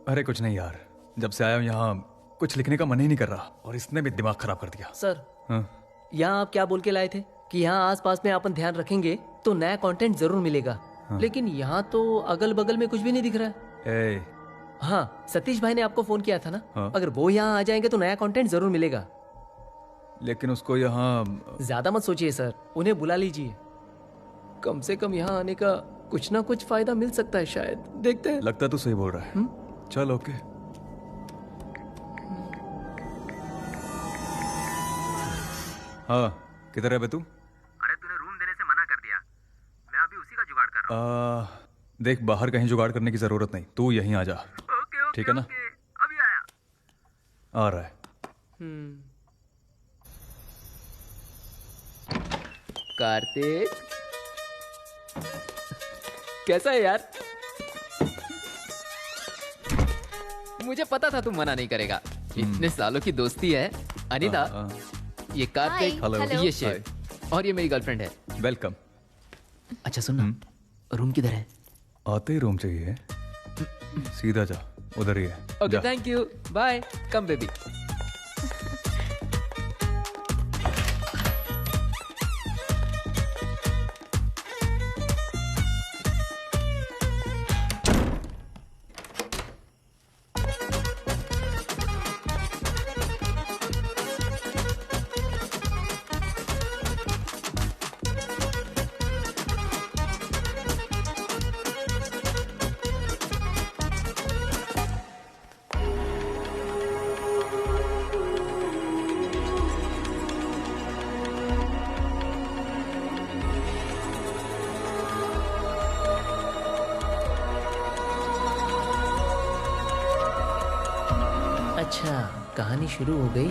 अरे कुछ नहीं यार, जब से आया हूँ यहाँ कुछ लिखने का मन ही नहीं कर रहा और इसने भी दिमाग खराब कर दिया। सर हाँ? यहाँ आप क्या बोल के लाए थे कि यहाँ आसपास में अपन ध्यान रखेंगे तो नया कंटेंट जरूर मिलेगा। हाँ। लेकिन यहाँ तो अगल बगल में कुछ भी नहीं दिख रहा है। ए, हाँ, सतीश भाई ने आपको फोन किया था ना। हाँ। अगर वो यहाँ आ जाएंगे तो नया कंटेंट जरूर मिलेगा। लेकिन उसको यहाँ ज्यादा मत सोचिए सर, उन्हें बुला लीजिए। कम से कम यहाँ आने का कुछ ना कुछ फायदा मिल सकता है शायद, देखते हैं। लगता तो सही बोल रहा है। चल ओके। हाँ, किधर है बे तू? अरे तूने रूम देने से मना कर दिया, मैं अभी उसी का जुगाड़ कर रहा हूँ। देख, बाहर कहीं जुगाड़ करने की जरूरत नहीं, तू यहीं आ जा। ओके, ठीक है ना? अभी आया। आ रहा है। कार्तिक, कैसा है यार? मुझे पता था तू मना नहीं करेगा, इतने सालों की दोस्ती है। अनीता, ये कार्तिक, हेलो। ये शिव, और ये मेरी गर्लफ्रेंड है। वेलकम। अच्छा सुन ना, रूम किधर है? आते ही रूम चाहिए? सीधा जा, उधर ही है। ओके, जा। Thank you, bye, come baby. अच्छा, कहानी शुरू हो गई।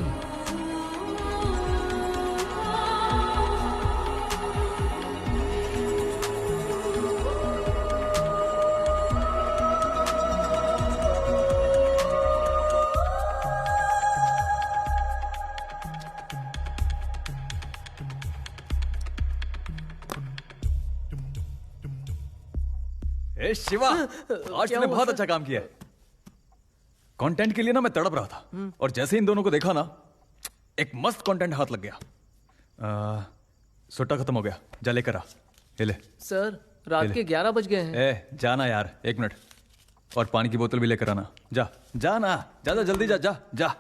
ए शिवा, आज तूने बहुत अच्छा काम किया है। कंटेंट के लिए ना मैं तड़प रहा था और जैसे इन दोनों को देखा ना, एक मस्त कंटेंट हाथ लग गया। सुट्टा खत्म हो गया, जा लेकर आ। ये ले। सर रात के 11 बज गए हैं। ए जाना यार, 1 मिनट, और पानी की बोतल भी लेकर आना। जा जा ना, जा जा जल्दी जा जा जा।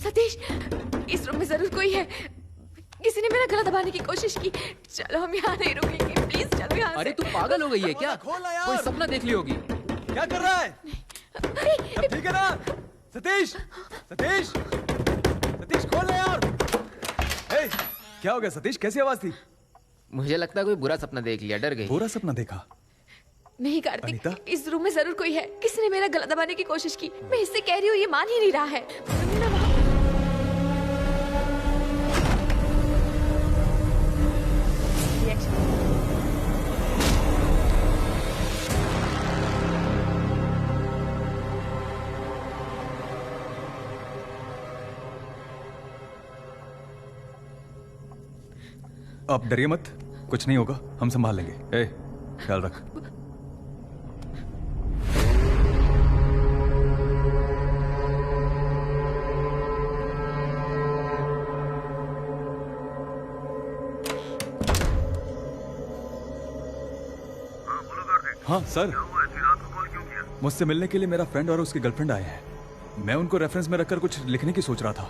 सतीश, इस रूम में जरूर कोई है। किसी ने मेरा गला दबाने की कोशिश की। चलो हम यहाँ नहीं रुकेंगे, प्लीज चलो यहाँ से। अरे तू पागल हो गई है क्या? कोई सपना देख ली होगी। क्या कर रहा है? सब ठीक है ना? सतीश, सतीश, सतीश खोल ना यार। ए, क्या हो गया सतीश? कैसी आवाज थी? मुझे लगता है कोई बुरा सपना देख लिया, डर गई। बुरा सपना देखा? नहीं कार्तिक, इस रूम में जरूर कोई है। किसी ने मेरा गला दबाने की कोशिश की। मैं इससे कह रही हूँ, ये मान ही नहीं रहा है। आप डरिए मत, कुछ नहीं होगा, हम संभाल लेंगे। ए, ख्याल रख। हाँ सर, मुझसे मिलने के लिए मेरा फ्रेंड और उसकी गर्लफ्रेंड आए हैं। मैं उनको रेफरेंस में रखकर कुछ लिखने की सोच रहा था,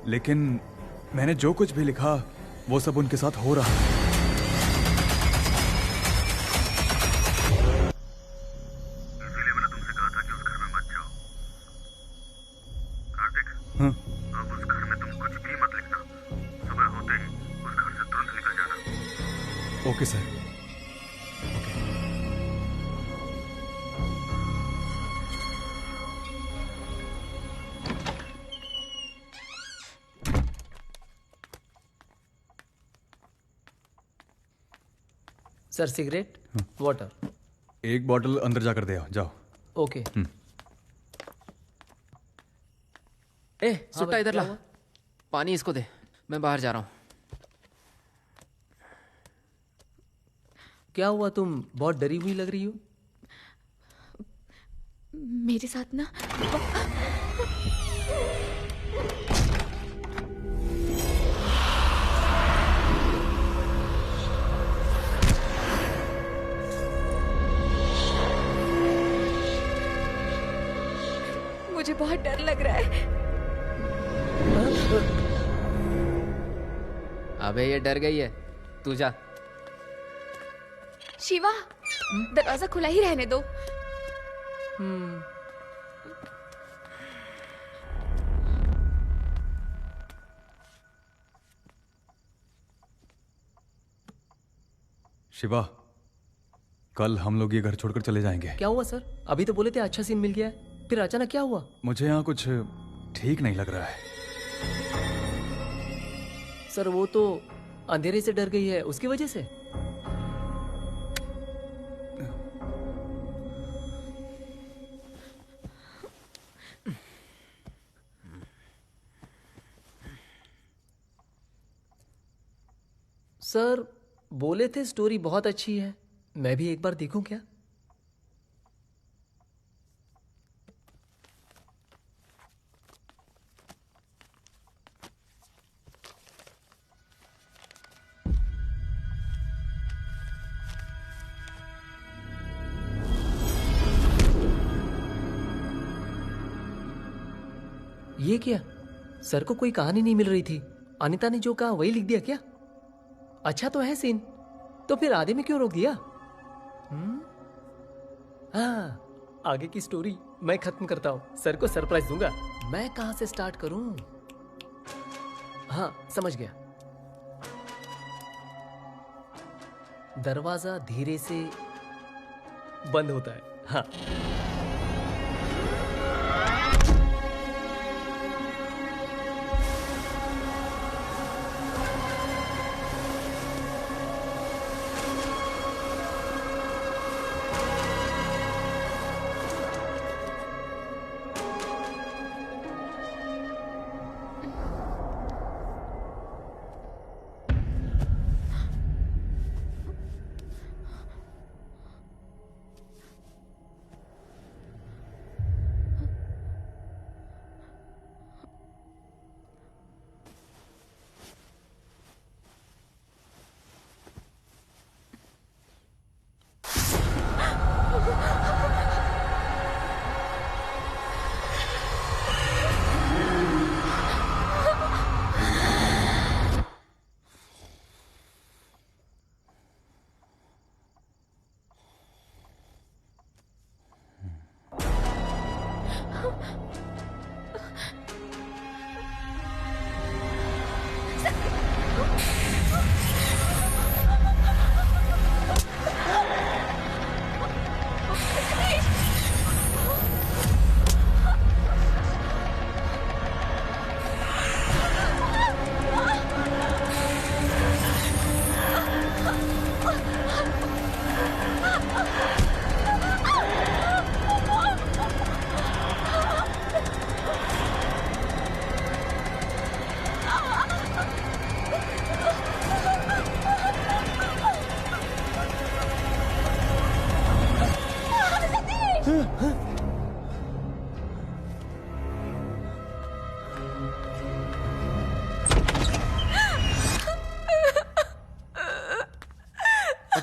लेकिन मैंने जो कुछ भी लिखा वो सब उनके साथ हो रहा है। इसीलिए मैंने तुमसे कहा था कि उस घर में मत जाओ। कार्तिक, अब उस घर में तुम कुछ भी मत लिखना। सुबह होते ही उस घर से तुरंत निकल जाना। Okay sir. Sir cigarette, water. एक बॉटल अंदर जाकर दे आओ, जाओ। ओके। ए, सुट्टा इधर ला। पानी इसको दे, मैं बाहर जा रहा हूँ। क्या हुआ? तुम बहुत डरी हुई लग रही हो। मेरे साथ ना मुझे बहुत डर लग रहा है। अबे ये डर गई है, तू जा। शिवा, दरवाजा खुला ही रहने दो। शिवा, कल हम लोग ये घर छोड़कर चले जाएंगे। क्या हुआ सर? अभी तो बोले थे अच्छा सीन मिल गया है, फिर अचानक क्या हुआ? मुझे यहाँ कुछ ठीक नहीं लग रहा है। सर वो तो अंधेरे से डर गई है, उसकी वजह से। सर बोले थे स्टोरी बहुत अच्छी है, मैं भी एक बार देखूं क्या? ये क्या? सर को कोई कहानी नहीं मिल रही थी, अनिता ने जो कहा वही लिख दिया क्या? अच्छा तो है सीन, तो फिर आधे में क्यों रोक दिया? हाँ, आगे की स्टोरी मैं खत्म करता हूँ, सर को सरप्राइज दूंगा। मैं कहां से स्टार्ट करूं? हाँ समझ गया। दरवाजा धीरे से बंद होता है। हाँ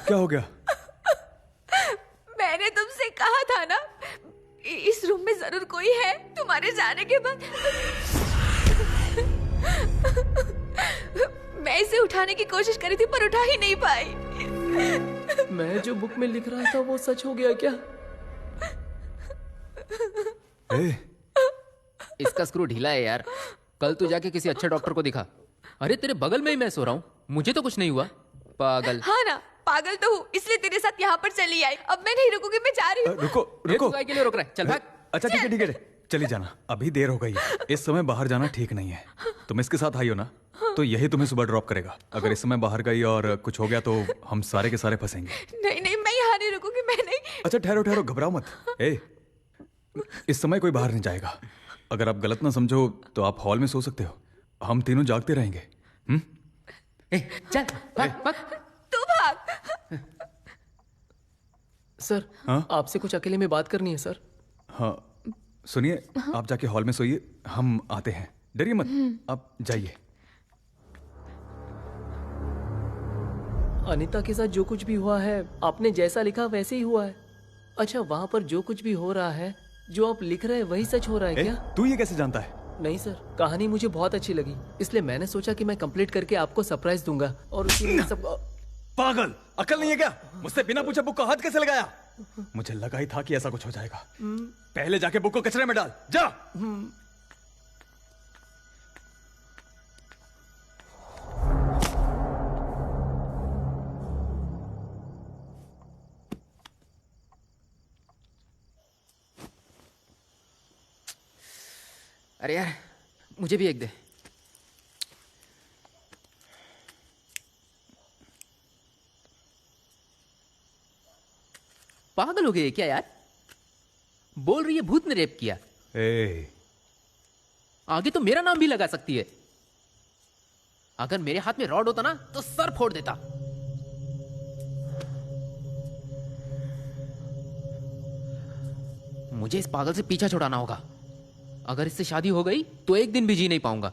क्या हो गया? मैंने तुमसे कहा था ना, इस रूम में जरूर कोई है तुम्हारे जाने के बाद। मैं इसे उठाने की कोशिश करी थी पर उठा ही नहीं पाई। मैं जो बुक में लिख रहा था वो सच हो गया क्या? इसका स्क्रू ढीला है यार, कल तू जाके किसी अच्छे डॉक्टर को दिखा। अरे तेरे बगल में ही मैं सो रहा हूँ, मुझे तो कुछ नहीं हुआ। पागल। हाँ ना, पागल तो हूँ, इसलिए तेरे साथ यहाँ पर चली आई। अब मैं नहीं रुकूंगी, मैं जा रही हूँ। रुको रुको। के लिए रोक रहा है, चल भाग। अच्छा ठीक है ठीक है, चली जाना, अभी देर हो गई है। इस समय बाहर जाना ठीक नहीं है। तुम इसके साथ आई हो ना, तो यही तुम्हें सुबह ड्रॉप करेगा। अगर इस समय बाहर गई और कुछ हो गया तो हम सारे के सारे फंसेंगे। नहीं नहीं, मैं यहाँ नहीं रुकूंगी, मैं नहीं। अच्छा ठहरो ठहरो, घबराओ मत। इस समय कोई बाहर नहीं जाएगा। अगर आप गलत ना समझो तो आप हॉल में सो सकते हो, हम तीनों जागते रहेंगे। चल भाग भाग। तू भाग। सर हाँ? आपसे कुछ अकेले में बात करनी है सर। हाँ सुनिए, आप जाके हॉल में सोइए, हम आते हैं। डरिए मत, आप जाइए। अनीता के साथ जो कुछ भी हुआ है आपने जैसा लिखा वैसे ही हुआ है। अच्छा वहां पर जो कुछ भी हो रहा है, जो आप लिख रहे हैं वही सच हो रहा है क्या? तू ये कैसे जानता है? नहीं सर, कहानी मुझे बहुत अच्छी लगी, इसलिए मैंने सोचा कि मैं कंप्लीट करके आपको सरप्राइज दूंगा। और उसी में सब पागल, अकल नहीं है क्या? मुझसे बिना पूछे बुक को हाथ कैसे लगाया? मुझे लगा ही था कि ऐसा कुछ हो जाएगा। पहले जाके बुक को कचरे में डाल, जा। अरे यार मुझे भी एक दे। पागल हो गए क्या यार? बोल रही है भूत ने रेप किया। आगे तो मेरा नाम भी लगा सकती है। अगर मेरे हाथ में रॉड होता ना तो सर फोड़ देता। मुझे इस पागल से पीछा छुड़ाना होगा। अगर इससे शादी हो गई तो एक दिन भी जी नहीं पाऊंगा।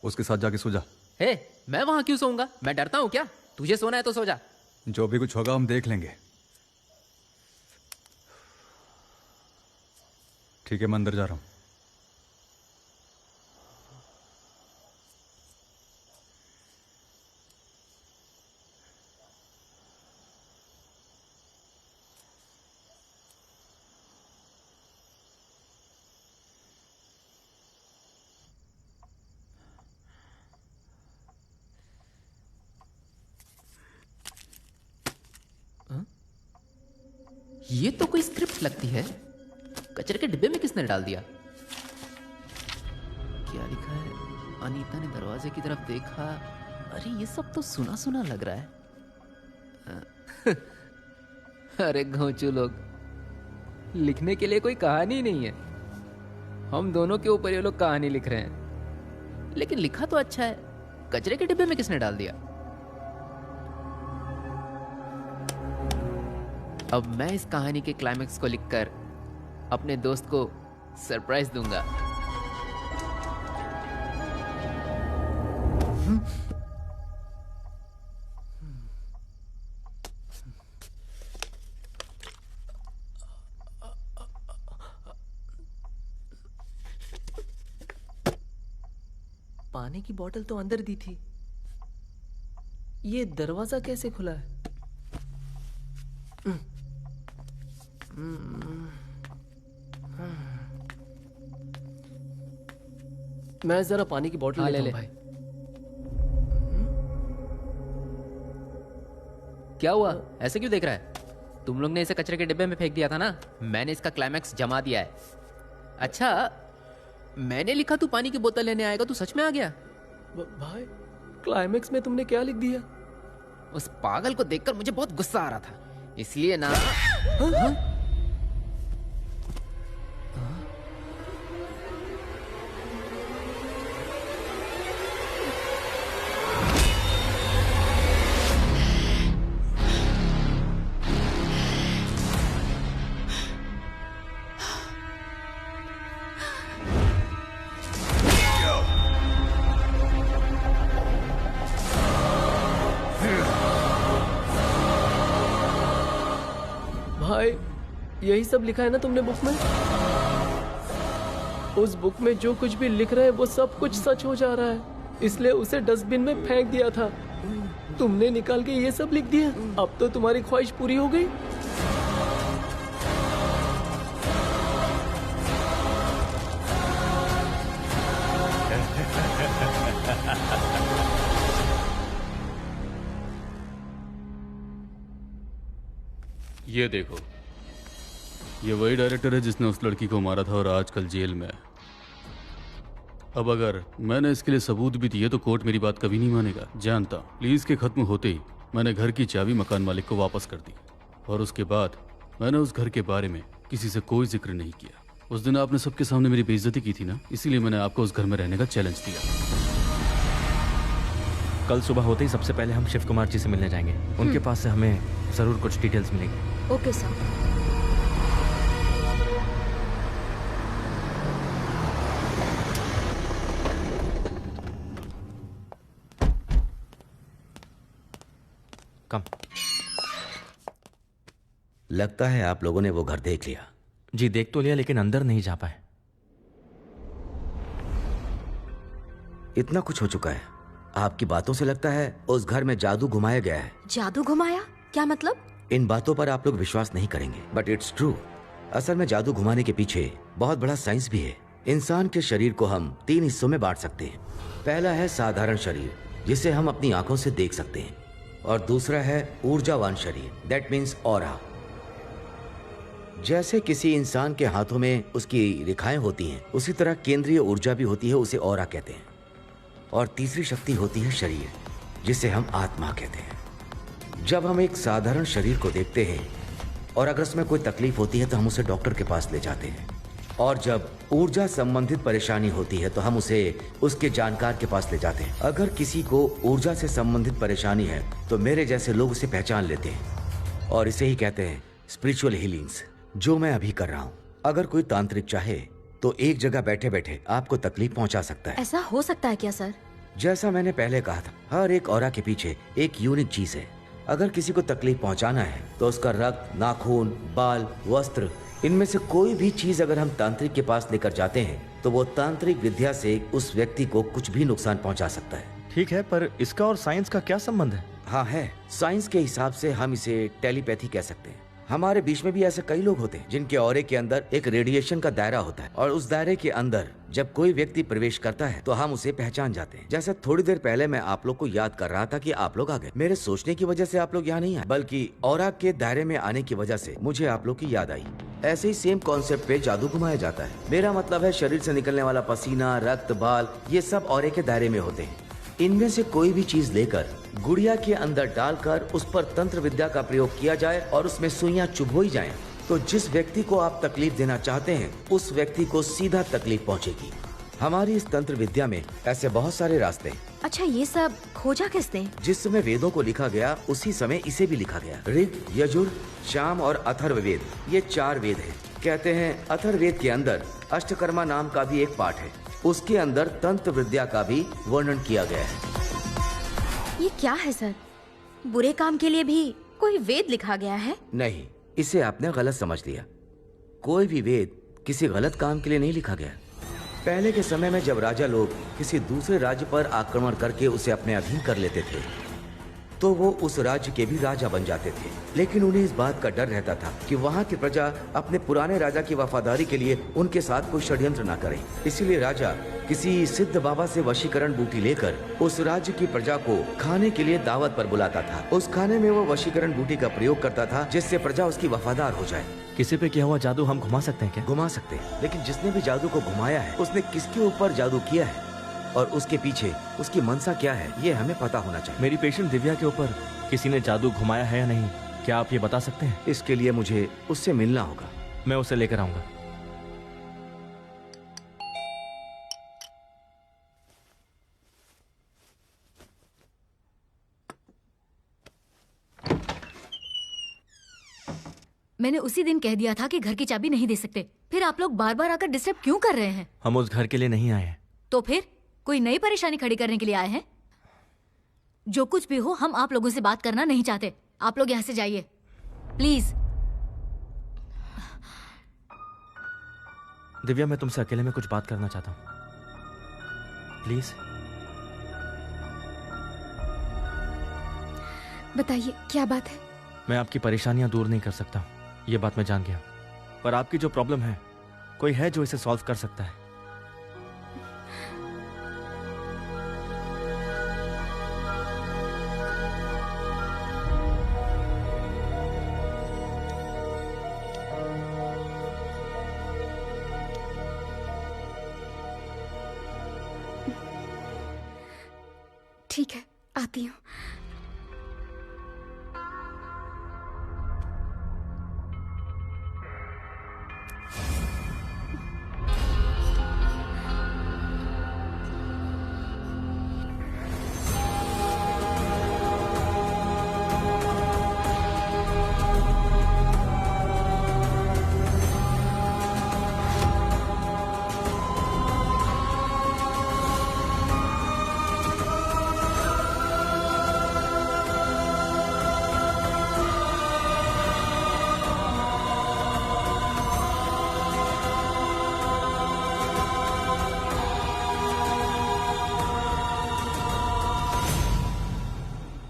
उसके साथ जाके सो जा। मैं वहां क्यों सोऊंगा? मैं डरता हूं क्या? तुझे सोना है तो सो जा। जो भी कुछ होगा हम देख लेंगे। ठीक है, मैं अंदर जा रहा हूँ। ये तो कोई स्क्रिप्ट लगती है। कचरे के डिब्बे में किसने डाल दिया? क्या लिखा है? अनीता ने दरवाजे की तरफ देखा। अरे ये सब तो सुना सुना लग रहा है। अरे घोंचू लोग, लिखने के लिए कोई कहानी नहीं है। हम दोनों के ऊपर ये लोग कहानी लिख रहे हैं। लेकिन लिखा तो अच्छा है। कचरे के डिब्बे में किसने डाल दिया? अब मैं इस कहानी के क्लाइमेक्स को लिखकर अपने दोस्त को सरप्राइज दूंगा। पानी की बोतल तो अंदर दी थी, ये दरवाजा कैसे खुला है? मैं जरा पानी की बोतल लेता हूं भाई। क्या हुआ? ऐसे क्यों देख रहा है? तुम लोग ने इसे कचरे के डिब्बे में फेंक दिया था ना। मैंने इसका क्लाइमैक्स जमा दिया है। अच्छा, मैंने लिखा तू पानी की बोतल लेने आएगा, तू सच में आ गया? भाई, क्लाइमैक्स में तुमने क्या लिख दिया? उस पागल को देखकर मुझे बहुत गुस्सा आ रहा था, इसलिए ना। भाई, यही सब लिखा है ना तुमने बुक में? उस बुक में जो कुछ भी लिख रहे हैं वो सब कुछ सच हो जा रहा है, इसलिए उसे डस्टबिन में फेंक दिया था। तुमने निकाल के ये सब लिख दिया। अब तो तुम्हारी ख्वाहिश पूरी हो गई। ये देखो, ये वही डायरेक्टर है जिसने उस लड़की को मारा था और आजकल जेल में है। अब अगर मैंने इसके लिए सबूत भी दिए तो कोर्ट मेरी बात कभी नहीं मानेगा। जानता, प्लीज के खत्म होते ही मैंने घर की चाबी मकान मालिक को वापस कर दी और उसके बाद मैंने उस घर के बारे में किसी से कोई जिक्र नहीं किया। उस दिन आपने सबके सामने मेरी बेइज्जती की थी ना, इसीलिए मैंने आपको उस घर में रहने का चैलेंज दिया। कल सुबह होते ही सबसे पहले हम शिव कुमार जी से मिलने जाएंगे। उनके पास से हमें जरूर कुछ डिटेल्स मिलेंगी। Okay sir. कम। लगता है आप लोगों ने वो घर देख लिया। जी देख तो लिया, लेकिन अंदर नहीं जा पाए। इतना कुछ हो चुका है। आपकी बातों से लगता है उस घर में जादू घुमाया गया है। जादू घुमाया? क्या मतलब? इन बातों पर आप लोग विश्वास नहीं करेंगे, बट इट्स ट्रू। असल में जादू घुमाने के पीछे बहुत बड़ा साइंस भी है। इंसान के शरीर को हम 3 हिस्सों में बांट सकते हैं। पहला है साधारण शरीर, जिसे हम अपनी आंखों से देख सकते हैं, और दूसरा है ऊर्जावान शरीर, दैट मीन्स ऑरा। जैसे किसी इंसान के हाथों में उसकी रेखाएं होती हैं, उसी तरह केंद्रीय ऊर्जा भी होती है, उसे ऑरा कहते हैं। और तीसरी शक्ति होती है शरीर, जिसे हम आत्मा कहते हैं। जब हम एक साधारण शरीर को देखते हैं और अगर उसमें कोई तकलीफ होती है तो हम उसे डॉक्टर के पास ले जाते हैं, और जब ऊर्जा संबंधित परेशानी होती है तो हम उसे उसके जानकार के पास ले जाते हैं। अगर किसी को ऊर्जा से संबंधित परेशानी है तो मेरे जैसे लोग उसे पहचान लेते हैं, और इसे ही कहते हैं स्पिरिचुअल हीलिंग्स, जो मैं अभी कर रहा हूँ। अगर कोई तांत्रिक चाहे तो एक जगह बैठे बैठे आपको तकलीफ पहुंचा सकता है। ऐसा हो सकता है क्या सर? जैसा मैंने पहले कहा था, हर एक ऑरा के पीछे एक यूनिक चीज है। अगर किसी को तकलीफ पहुंचाना है तो उसका रक्त, नाखून, बाल, वस्त्र, इनमें से कोई भी चीज अगर हम तांत्रिक के पास लेकर जाते हैं तो वो तांत्रिक विद्या से उस व्यक्ति को कुछ भी नुकसान पहुंचा सकता है। ठीक है, पर इसका और साइंस का क्या संबंध है? हाँ है, साइंस के हिसाब से हम इसे टेलीपैथी कह सकते हैं। हमारे बीच में भी ऐसे कई लोग होते हैं जिनके ऑरे के अंदर एक रेडिएशन का दायरा होता है और उस दायरे के अंदर जब कोई व्यक्ति प्रवेश करता है तो हम उसे पहचान जाते हैं। जैसे थोड़ी देर पहले मैं आप लोग को याद कर रहा था कि आप लोग आ गए। मेरे सोचने की वजह से आप लोग यहाँ नहीं आए, बल्कि ऑरा के दायरे में आने की वजह से मुझे आप लोग की याद आई। ऐसे ही सेम कॉन्सेप्ट पे जादू घुमाया जाता है। मेरा मतलब है शरीर से निकलने वाला पसीना, रक्त, बाल, ये सब ऑरे के दायरे में होते हैं। इनमें से कोई भी चीज लेकर गुड़िया के अंदर डालकर उस पर तंत्र विद्या का प्रयोग किया जाए और उसमें सुइयां चुभोई जाएं, तो जिस व्यक्ति को आप तकलीफ देना चाहते हैं उस व्यक्ति को सीधा तकलीफ पहुंचेगी। हमारी इस तंत्र विद्या में ऐसे बहुत सारे रास्ते हैं। अच्छा, ये सब खोजा किसने? जिस समय वेदों को लिखा गया उसी समय इसे भी लिखा गया। ऋग, यजुर, साम और अथर्ववेद, ये 4 वेद हैं। कहते हैं अथर्ववेद के अंदर अष्टकर्मा नाम का भी एक पाठ है, उसके अंदर तंत्र विद्या का भी वर्णन किया गया है। ये क्या है सर? बुरे काम के लिए भी कोई वेद लिखा गया है? नहीं, इसे आपने गलत समझ लिया। कोई भी वेद किसी गलत काम के लिए नहीं लिखा गया। पहले के समय में जब राजा लोग किसी दूसरे राज्य पर आक्रमण करके उसे अपने अधीन कर लेते थे तो वो उस राज्य के भी राजा बन जाते थे, लेकिन उन्हें इस बात का डर रहता था कि वहाँ की प्रजा अपने पुराने राजा की वफादारी के लिए उनके साथ कोई षड्यंत्र न करे। इसीलिए राजा किसी सिद्ध बाबा से वशीकरण बूटी लेकर उस राज्य की प्रजा को खाने के लिए दावत पर बुलाता था। उस खाने में वो वशीकरण बूटी का प्रयोग करता था जिससे प्रजा उसकी वफादार हो जाए। किसी पे किया हुआ जादू हम घुमा सकते हैं क्या? घुमा सकते हैं, लेकिन जिसने भी जादू को घुमाया है उसने किसके ऊपर जादू किया है और उसके पीछे उसकी मनसा क्या है, ये हमें पता होना चाहिए। मेरी पेशेंट दिव्या के ऊपर किसी ने जादू घुमाया है या नहीं, क्या आप ये बता सकते हैं? इसके लिए मुझे उससे मिलना होगा। मैं उसे लेकर आऊंगा। मैंने उसी दिन कह दिया था कि घर की चाबी नहीं दे सकते, फिर आप लोग बार बार आकर डिस्टर्ब क्यों कर रहे हैं? हम उस घर के लिए नहीं आए हैं। तो फिर कोई नई परेशानी खड़ी करने के लिए आए हैं? जो कुछ भी हो, हम आप लोगों से बात करना नहीं चाहते। आप लोग यहाँ से जाइए प्लीज। दिव्या, मैं तुमसे अकेले में कुछ बात करना चाहता हूँ, प्लीज। बताइए, क्या बात है? मैं आपकी परेशानियां दूर नहीं कर सकता, ये बात मैं जान गया, पर आपकी जो प्रॉब्लम है कोई है जो इसे सॉल्व कर सकता है। ठीक है, आती हूँ।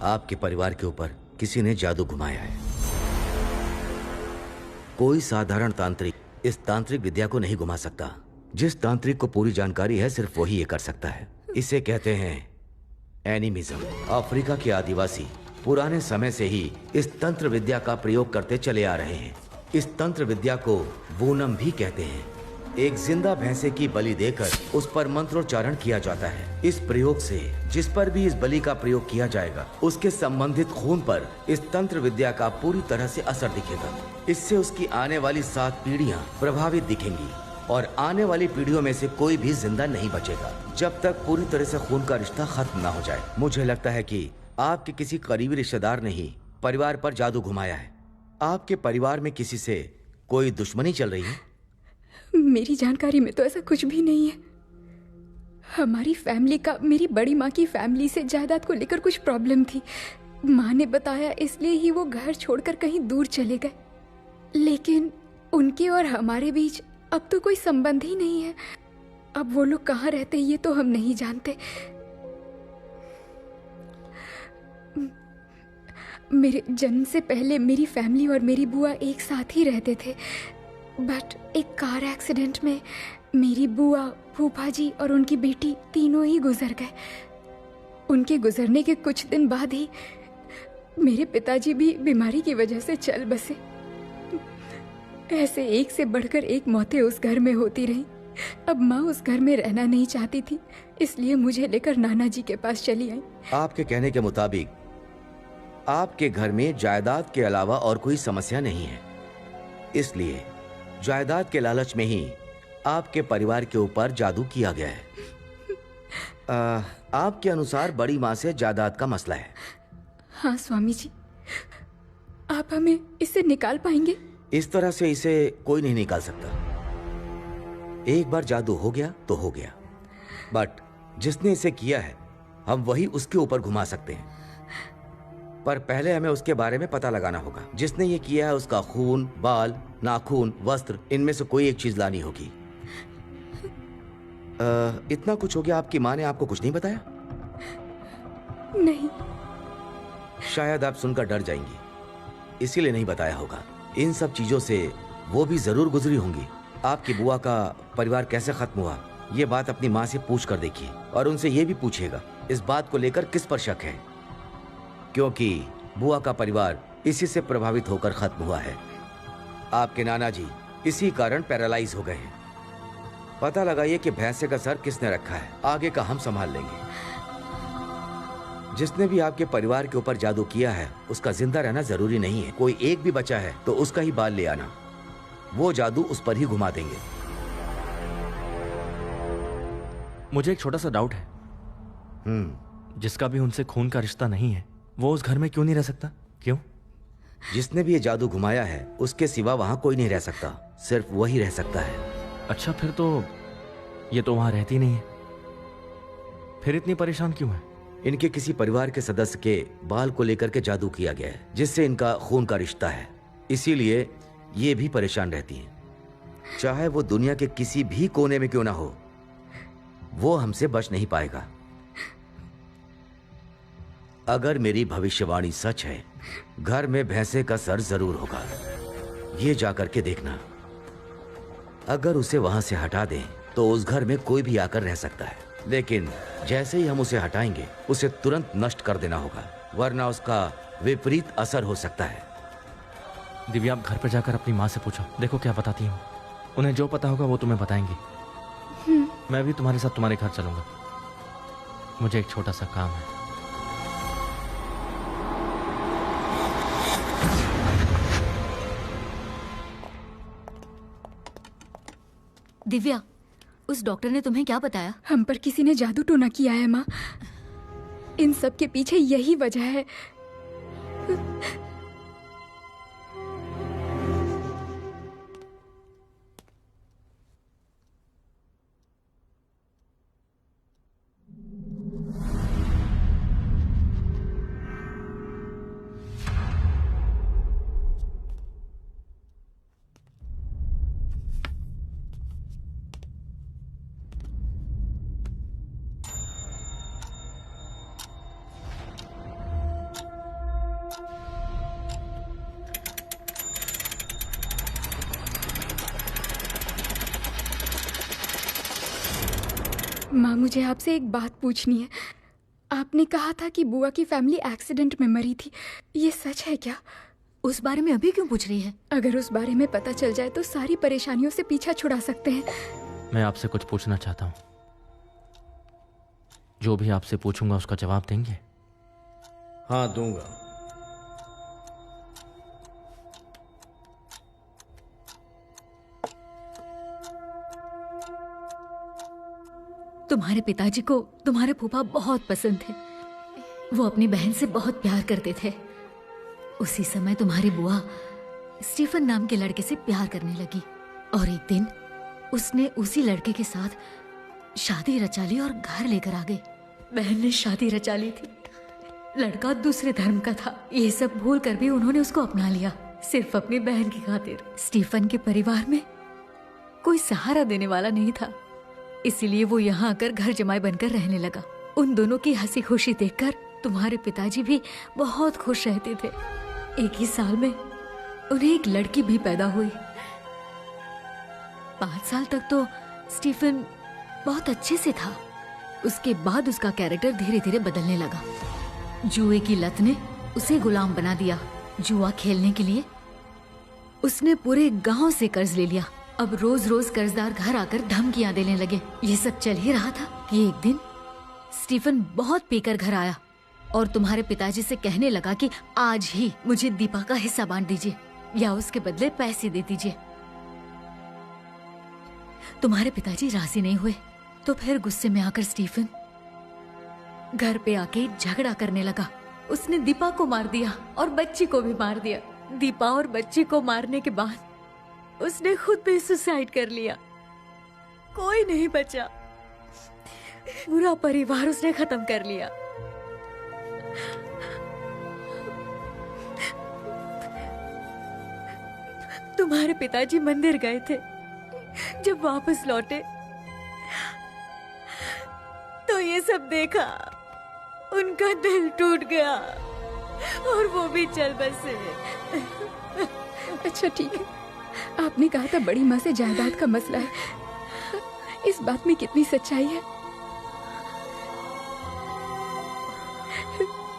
आपके परिवार के ऊपर किसी ने जादू घुमाया है। कोई साधारण तांत्रिक इस तांत्रिक विद्या को नहीं घुमा सकता। जिस तांत्रिक को पूरी जानकारी है सिर्फ वही ये कर सकता है। इसे कहते हैं एनिमिज्म। अफ्रीका के आदिवासी पुराने समय से ही इस तंत्र विद्या का प्रयोग करते चले आ रहे हैं। इस तंत्र विद्या को वूनम भी कहते हैं। एक जिंदा भैंसे की बलि देकर उस पर मंत्रोच्चारण किया जाता है। इस प्रयोग से जिस पर भी इस बलि का प्रयोग किया जाएगा उसके संबंधित खून पर इस तंत्र विद्या का पूरी तरह से असर दिखेगा। इससे उसकी आने वाली 7 पीढ़ियां प्रभावित दिखेंगी और आने वाली पीढ़ियों में से कोई भी जिंदा नहीं बचेगा जब तक पूरी तरह से खून का रिश्ता खत्म ना हो जाए। मुझे लगता है कि आपके किसी करीबी रिश्तेदार ने ही परिवार पर जादू घुमाया है। आपके परिवार में किसी से कोई दुश्मनी चल रही है? मेरी जानकारी में तो ऐसा कुछ भी नहीं है। हमारी फैमिली का मेरी बड़ी माँ की फैमिली से जायदाद को लेकर कुछ प्रॉब्लम थी। माँ ने बताया इसलिए ही वो घर छोड़कर कहीं दूर चले गए, लेकिन उनके और हमारे बीच अब तो कोई संबंध ही नहीं है। अब वो लोग कहाँ रहते ये तो हम नहीं जानते। मेरे जन्म से पहले मेरी फैमिली और मेरी बुआ एक साथ ही रहते थे, बट एक कार एक्सीडेंट में मेरी बुआ, फूफा जी और उनकी बेटी तीनों ही गुजर गए। उनके गुजरने के कुछ दिन बाद ही मेरे पिताजी भी बीमारी की वजह से चल बसे। ऐसे एक से बढ़कर एक मौतें उस घर में होती रहीं। अब माँ उस घर में रहना नहीं चाहती थी, इसलिए मुझे लेकर नाना जी के पास चली आई। आपके कहने के मुताबिक आपके घर में जायदाद के अलावा और कोई समस्या नहीं है, इसलिए जायदाद के लालच में ही आपके परिवार के ऊपर जादू किया गया है। आपके अनुसार बड़ी माँ से जायदाद का मसला है। हाँ स्वामी जी, आप हमें इससे निकाल पाएंगे? इस तरह से इसे कोई नहीं निकाल सकता। एक बार जादू हो गया तो हो गया, बट जिसने इसे किया है हम वही उसके ऊपर घुमा सकते हैं। पर पहले हमें उसके बारे में पता लगाना होगा। जिसने ये किया है उसका खून, बाल, नाखून, वस्त्र, इनमें से कोई एक चीज लानी होगी। इतना कुछ हो गया, आपकी माँ ने आपको कुछ नहीं बताया? नहीं। शायद आप सुनकर डर जाएंगी, इसीलिए नहीं बताया होगा। इन सब चीजों से वो भी जरूर गुजरी होंगी। आपकी बुआ का परिवार कैसे खत्म हुआ, ये बात अपनी माँ से पूछ कर देखिए, और उनसे ये भी पूछिएगा इस बात को लेकर किस पर शक है, क्योंकि बुआ का परिवार इसी से प्रभावित होकर खत्म हुआ है। आपके नाना जी इसी कारण पैरालाइज हो गए हैं। पता लगाइए कि भैंसे का सर किसने रखा है, आगे का हम संभाल लेंगे। जिसने भी आपके परिवार के ऊपर जादू किया है उसका जिंदा रहना जरूरी नहीं है। कोई एक भी बचा है तो उसका ही बाल ले आना, वो जादू उस पर ही घुमा देंगे। मुझे एक छोटा सा डाउट है। जिसका भी उनसे खून का रिश्ता नहीं है वो उस घर में क्यों नहीं रह सकता? क्यों? जिसने भी ये जादू घुमाया है उसके सिवा वहां कोई नहीं रह सकता, सिर्फ वही रह सकता है। अच्छा, फिर तो ये तो वहां रहती नहीं है, फिर इतनी परेशान क्यों है? इनके किसी परिवार के सदस्य के बाल को लेकर के जादू किया गया है जिससे इनका खून का रिश्ता है, इसीलिए ये भी परेशान रहती हैं। चाहे वो दुनिया के किसी भी कोने में क्यों ना हो, वो हमसे बच नहीं पाएगा। अगर मेरी भविष्यवाणी सच है, घर में भैंसे का सर जरूर होगा। ये जाकर के देखना। अगर उसे वहां से हटा दें तो उस घर में कोई भी आकर रह सकता है, लेकिन जैसे ही हम उसे हटाएंगे उसे तुरंत नष्ट कर देना होगा, वरना उसका विपरीत असर हो सकता है। दिव्या, आप घर पर जाकर अपनी माँ से पूछो, देखो क्या बताती हूँ। उन्हें जो पता होगा वो तुम्हें बताएंगी। मैं भी तुम्हारे साथ तुम्हारे घर चलूंगा। मुझे एक छोटा सा काम है। दिव्या, उस डॉक्टर ने तुम्हें क्या बताया? हम पर किसी ने जादू टोना किया है माँ। इन सब के पीछे यही वजह है। माँ, मुझे आपसे एक बात पूछनी है। आपने कहा था कि बुआ की फैमिली एक्सीडेंट में मरी थी, ये सच है क्या? उस बारे में अभी क्यों पूछ रही है? अगर उस बारे में पता चल जाए तो सारी परेशानियों से पीछा छुड़ा सकते हैं। मैं आपसे कुछ पूछना चाहता हूँ, जो भी आपसे पूछूंगा उसका जवाब देंगे? हाँ, दूंगा। तुम्हारे पिताजी को तुम्हारे फूफा बहुत पसंद थे। वो अपनी बहन से बहुत प्यार करते थे। उसी समय तुम्हारी बुआ स्टीफन नाम के लड़के से प्यार करने लगी और एक दिन उसने उसी लड़के के साथ शादी रचा ली और घर लेकर आ गई। बहन ने शादी रचा ली थी, लड़का दूसरे धर्म का था। ये सब भूल कर भी उन्होंने उसको अपना लिया, सिर्फ अपनी बहन की खातिर। स्टीफन के परिवार में कोई सहारा देने वाला नहीं था, इसीलिए वो यहाँ आकर घर जमाई बनकर रहने लगा। उन दोनों की हंसी खुशी देखकर तुम्हारे पिताजी भी बहुत खुश रहते थे। एक ही साल में उन्हें एक लड़की भी पैदा हुई। 5 साल तक तो स्टीफन बहुत अच्छे से था। उसके बाद उसका कैरेक्टर धीरे धीरे बदलने लगा। जुए की लत ने उसे गुलाम बना दिया। जुआ खेलने के लिए उसने पूरे गांव से कर्ज ले लिया। अब रोज रोज कर्जदार घर आकर धमकियां देने लगे। ये सब चल ही रहा था कि एक दिन स्टीफन बहुत पीकर घर आया और तुम्हारे पिताजी से कहने लगा कि आज ही मुझे दीपा का हिस्सा बांट दीजिए या उसके बदले पैसे दे दीजिए। तुम्हारे पिताजी राजी नहीं हुए, तो फिर गुस्से में आकर स्टीफन घर पे आके झगड़ा करने लगा। उसने दीपा को मार दिया और बच्ची को भी मार दिया। दीपा और बच्ची को मारने के बाद उसने खुद भी सुसाइड कर लिया। कोई नहीं बचा, पूरा परिवार उसने खत्म कर लिया। तुम्हारे पिताजी मंदिर गए थे। जब वापस लौटे तो ये सब देखा, उनका दिल टूट गया और वो भी चल बसे। अच्छा ठीक है, आपने कहा था बड़ी माँ से जायदाद का मसला है। इस बात में कितनी सच्चाई है?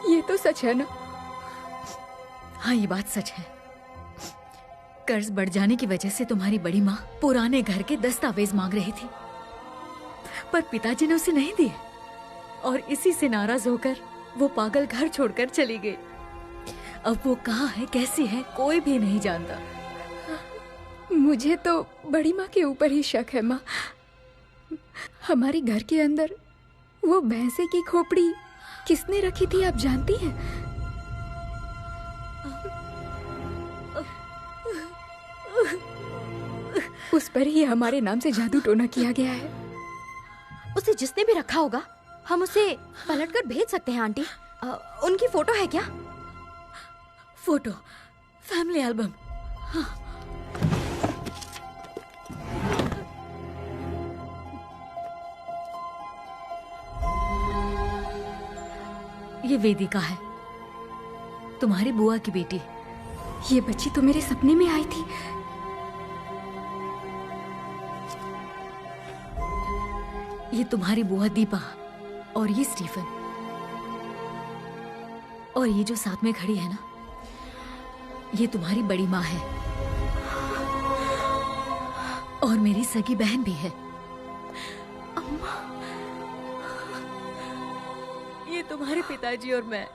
ये तो सच है ना? हाँ, ये बात सच है। कर्ज बढ़ जाने की वजह से तुम्हारी बड़ी माँ पुराने घर के दस्तावेज मांग रही थी, पर पिताजी ने उसे नहीं दिए और इसी से नाराज होकर वो पागल घर छोड़कर चली गई। अब वो कहाँ है, कैसी है, कोई भी नहीं जानता। मुझे तो बड़ी माँ के ऊपर ही शक है माँ। हमारे घर के अंदर वो भैंसे की खोपड़ी किसने रखी थी, आप जानती हैं? उस पर ही हमारे नाम से जादू टोना किया गया है। उसे जिसने भी रखा होगा, हम उसे पलटकर भेज सकते हैं आंटी। उनकी फोटो है क्या? Photo, family album. हाँ। ये वेदिका है, तुम्हारी बुआ की बेटी। ये बच्ची तो मेरे सपने में आई थी। ये तुम्हारी बुआ दीपा और ये स्टीफन। और ये जो साथ में खड़ी है ना, ये तुम्हारी बड़ी माँ है और मेरी सगी बहन भी है। अम्मा, ये तुम्हारे पिताजी और मैं।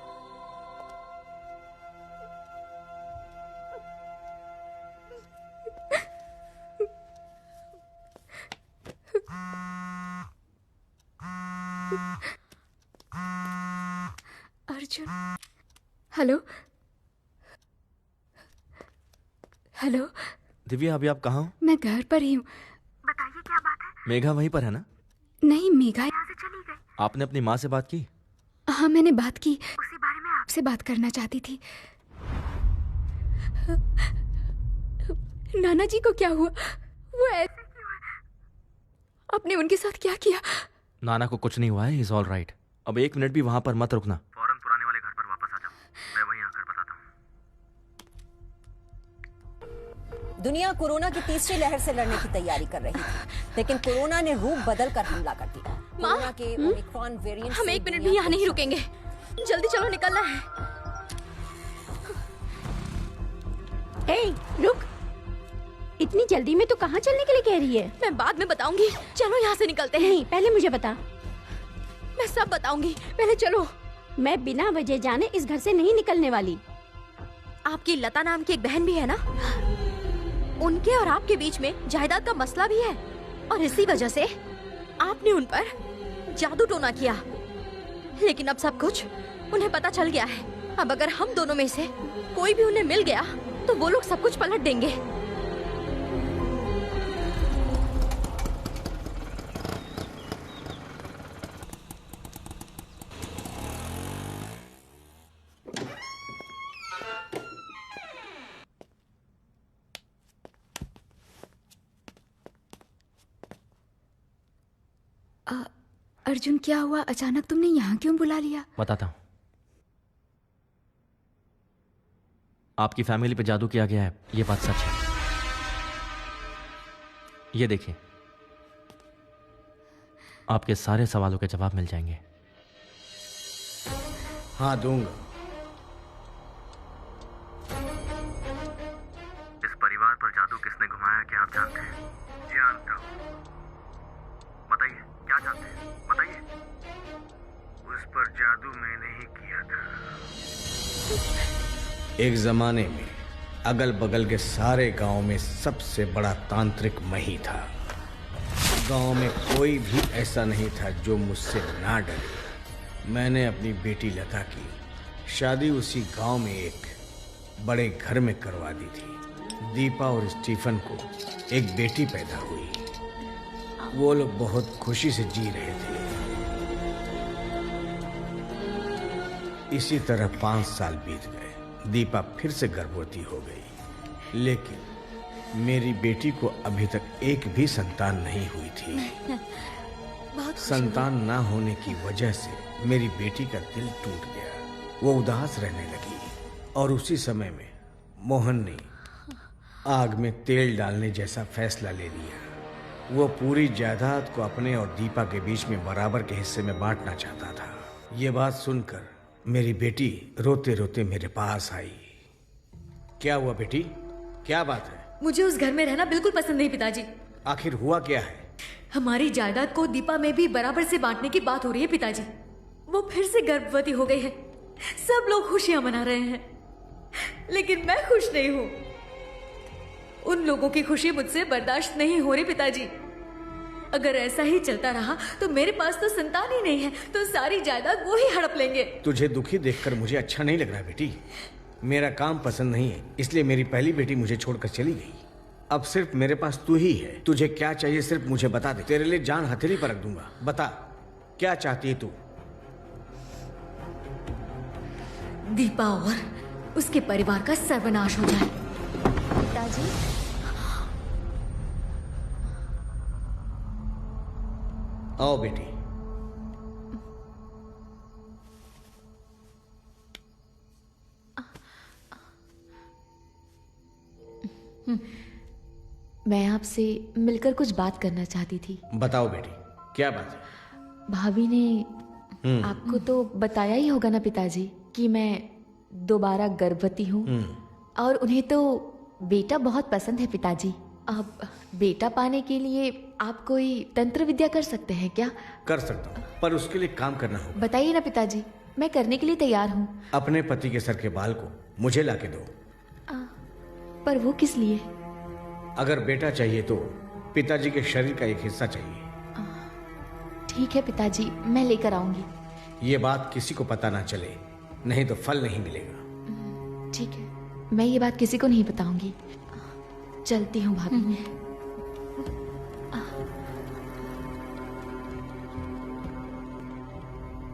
Arjun, hello hello. दिव्या, अभी आप कहाँ हो? मैं घर पर ही हूँ। बताइए क्या बात है? मेघा वहीं पर है ना? नहीं, मेघा यहाँ से चली गई। आपने अपनी माँ से बात की? हाँ, मैंने बात की। उसी बारे में आपसे बात करना चाहती थी। नाना जी को क्या हुआ? वो ऐसे क्यों है? आपने उनके साथ क्या किया? नाना को कुछ नहीं हुआ है, इज ऑल राइट। अब 1 मिनट भी वहाँ पर मत रुकना। फौरन पुराने वाले घर पर वापस आ जाओ, मैं वहीं आकर बताता हूँ। दुनिया कोरोना की तीसरी लहर से लड़ने की तैयारी कर रही थी, लेकिन कोरोना ने रूप बदलकर हमला कर दिया। कोरोना के ओमिक्रॉन वेरिएंट हम 1 मिनट भी यहाँ नहीं रुकेंगे। जल्दी चलो, निकलना है। ए, रुक। इतनी जल्दी में तो कहाँ चलने के लिए कह रही है? मैं बाद में बताऊंगी। चलो यहाँ से निकलते हैं। नहीं, पहले मुझे बता। मैं सब बताऊंगी, पहले चलो। मैं बिना वजह जाने इस घर से नहीं निकलने वाली। आपकी लता नाम की एक बहन भी है ना? उनके और आपके बीच में जायदाद का मसला भी है और इसी वजह से आपने उन पर जादू टोना किया। लेकिन अब सब कुछ उन्हें पता चल गया है। अब अगर हम दोनों में से कोई भी उन्हें मिल गया तो वो लोग सब कुछ पलट देंगे। अर्जुन, क्या हुआ? अचानक तुमने यहाँ क्यों बुला लिया? बताता हूँ। आपकी फैमिली पे जादू किया गया है, ये बात सच है। ये देखिए, आपके सारे सवालों के जवाब मिल जाएंगे। हाँ, दूंगा। इस परिवार पर जादू किसने घुमाया क्या आप जानते हैं? जानता हूँ। बताइए, क्या जानते हैं? बताइए। उस पर जादू मैंने ही किया था। एक जमाने में अगल बगल के सारे गांव में सबसे बड़ा तांत्रिक मैं ही था। गांव में कोई भी ऐसा नहीं था जो मुझसे ना डरे। मैंने अपनी बेटी लता की शादी उसी गांव में एक बड़े घर में करवा दी थी। दीपा और स्टीफन को एक बेटी पैदा हुई। वो लोग बहुत खुशी से जी रहे थे। इसी तरह 5 साल बीत गए। दीपा फिर से गर्भवती हो गई, लेकिन मेरी बेटी को अभी तक एक भी संतान नहीं हुई थी। संतान ना होने की वजह से मेरी बेटी का दिल टूट गया। वो उदास रहने लगी और उसी समय में मोहन ने आग में तेल डालने जैसा फैसला ले लिया। वो पूरी जायदाद को अपने और दीपा के बीच में बराबर के हिस्से में बांटना चाहता था। ये बात सुनकर मेरी बेटी रोते रोते मेरे पास आई। क्या हुआ बेटी, क्या बात है? मुझे उस घर में रहना बिल्कुल पसंद नहीं पिताजी। आखिर हुआ क्या है? हमारी जायदाद को दीपा में भी बराबर से बांटने की बात हो रही है पिताजी। वो फिर से गर्भवती हो गई है। सब लोग खुशियां मना रहे हैं, लेकिन मैं खुश नहीं हूं। उन लोगों की खुशी मुझसे बर्दाश्त नहीं हो रही पिताजी। अगर ऐसा ही चलता रहा तो मेरे पास तो संतान ही नहीं है, तो सारी जायदाद वो ही हड़प लेंगे। तुझे दुखी देखकर मुझे अच्छा नहीं लग रहा बेटी। मेरा काम पसंद नहीं है, इसलिए मेरी पहली बेटी मुझे छोड़कर चली गई। अब सिर्फ मेरे पास तू ही है। तुझे क्या चाहिए सिर्फ मुझे बता दे, तेरे लिए जान हथेली पर रख दूंगा। बता, क्या चाहती है तू? दीपा और उसके परिवार का सर्वनाश हो जाए। पिताजी, आओ बेटी। मैं आपसे मिलकर कुछ बात करना चाहती थी। बताओ बेटी, क्या बात है? भाभी ने आपको तो बताया ही होगा ना पिताजी कि मैं दोबारा गर्भवती हूँ, और उन्हें तो बेटा बहुत पसंद है पिताजी। अब बेटा पाने के लिए आप कोई तंत्र विद्या कर सकते हैं क्या? कर सकता हूँ, पर उसके लिए काम करना होगा। बताइए ना पिताजी, मैं करने के लिए तैयार हूँ। अपने पति के सर के बाल को मुझे लाके दो। पर वो किस लिए? अगर बेटा चाहिए तो पिताजी के शरीर का एक हिस्सा चाहिए। ठीक है पिताजी, मैं लेकर आऊंगी। ये बात किसी को पता ना चले, नहीं तो फल नहीं मिलेगा। ठीक है, मैं ये बात किसी को नहीं बताऊंगी। चलती हूँ भाभी।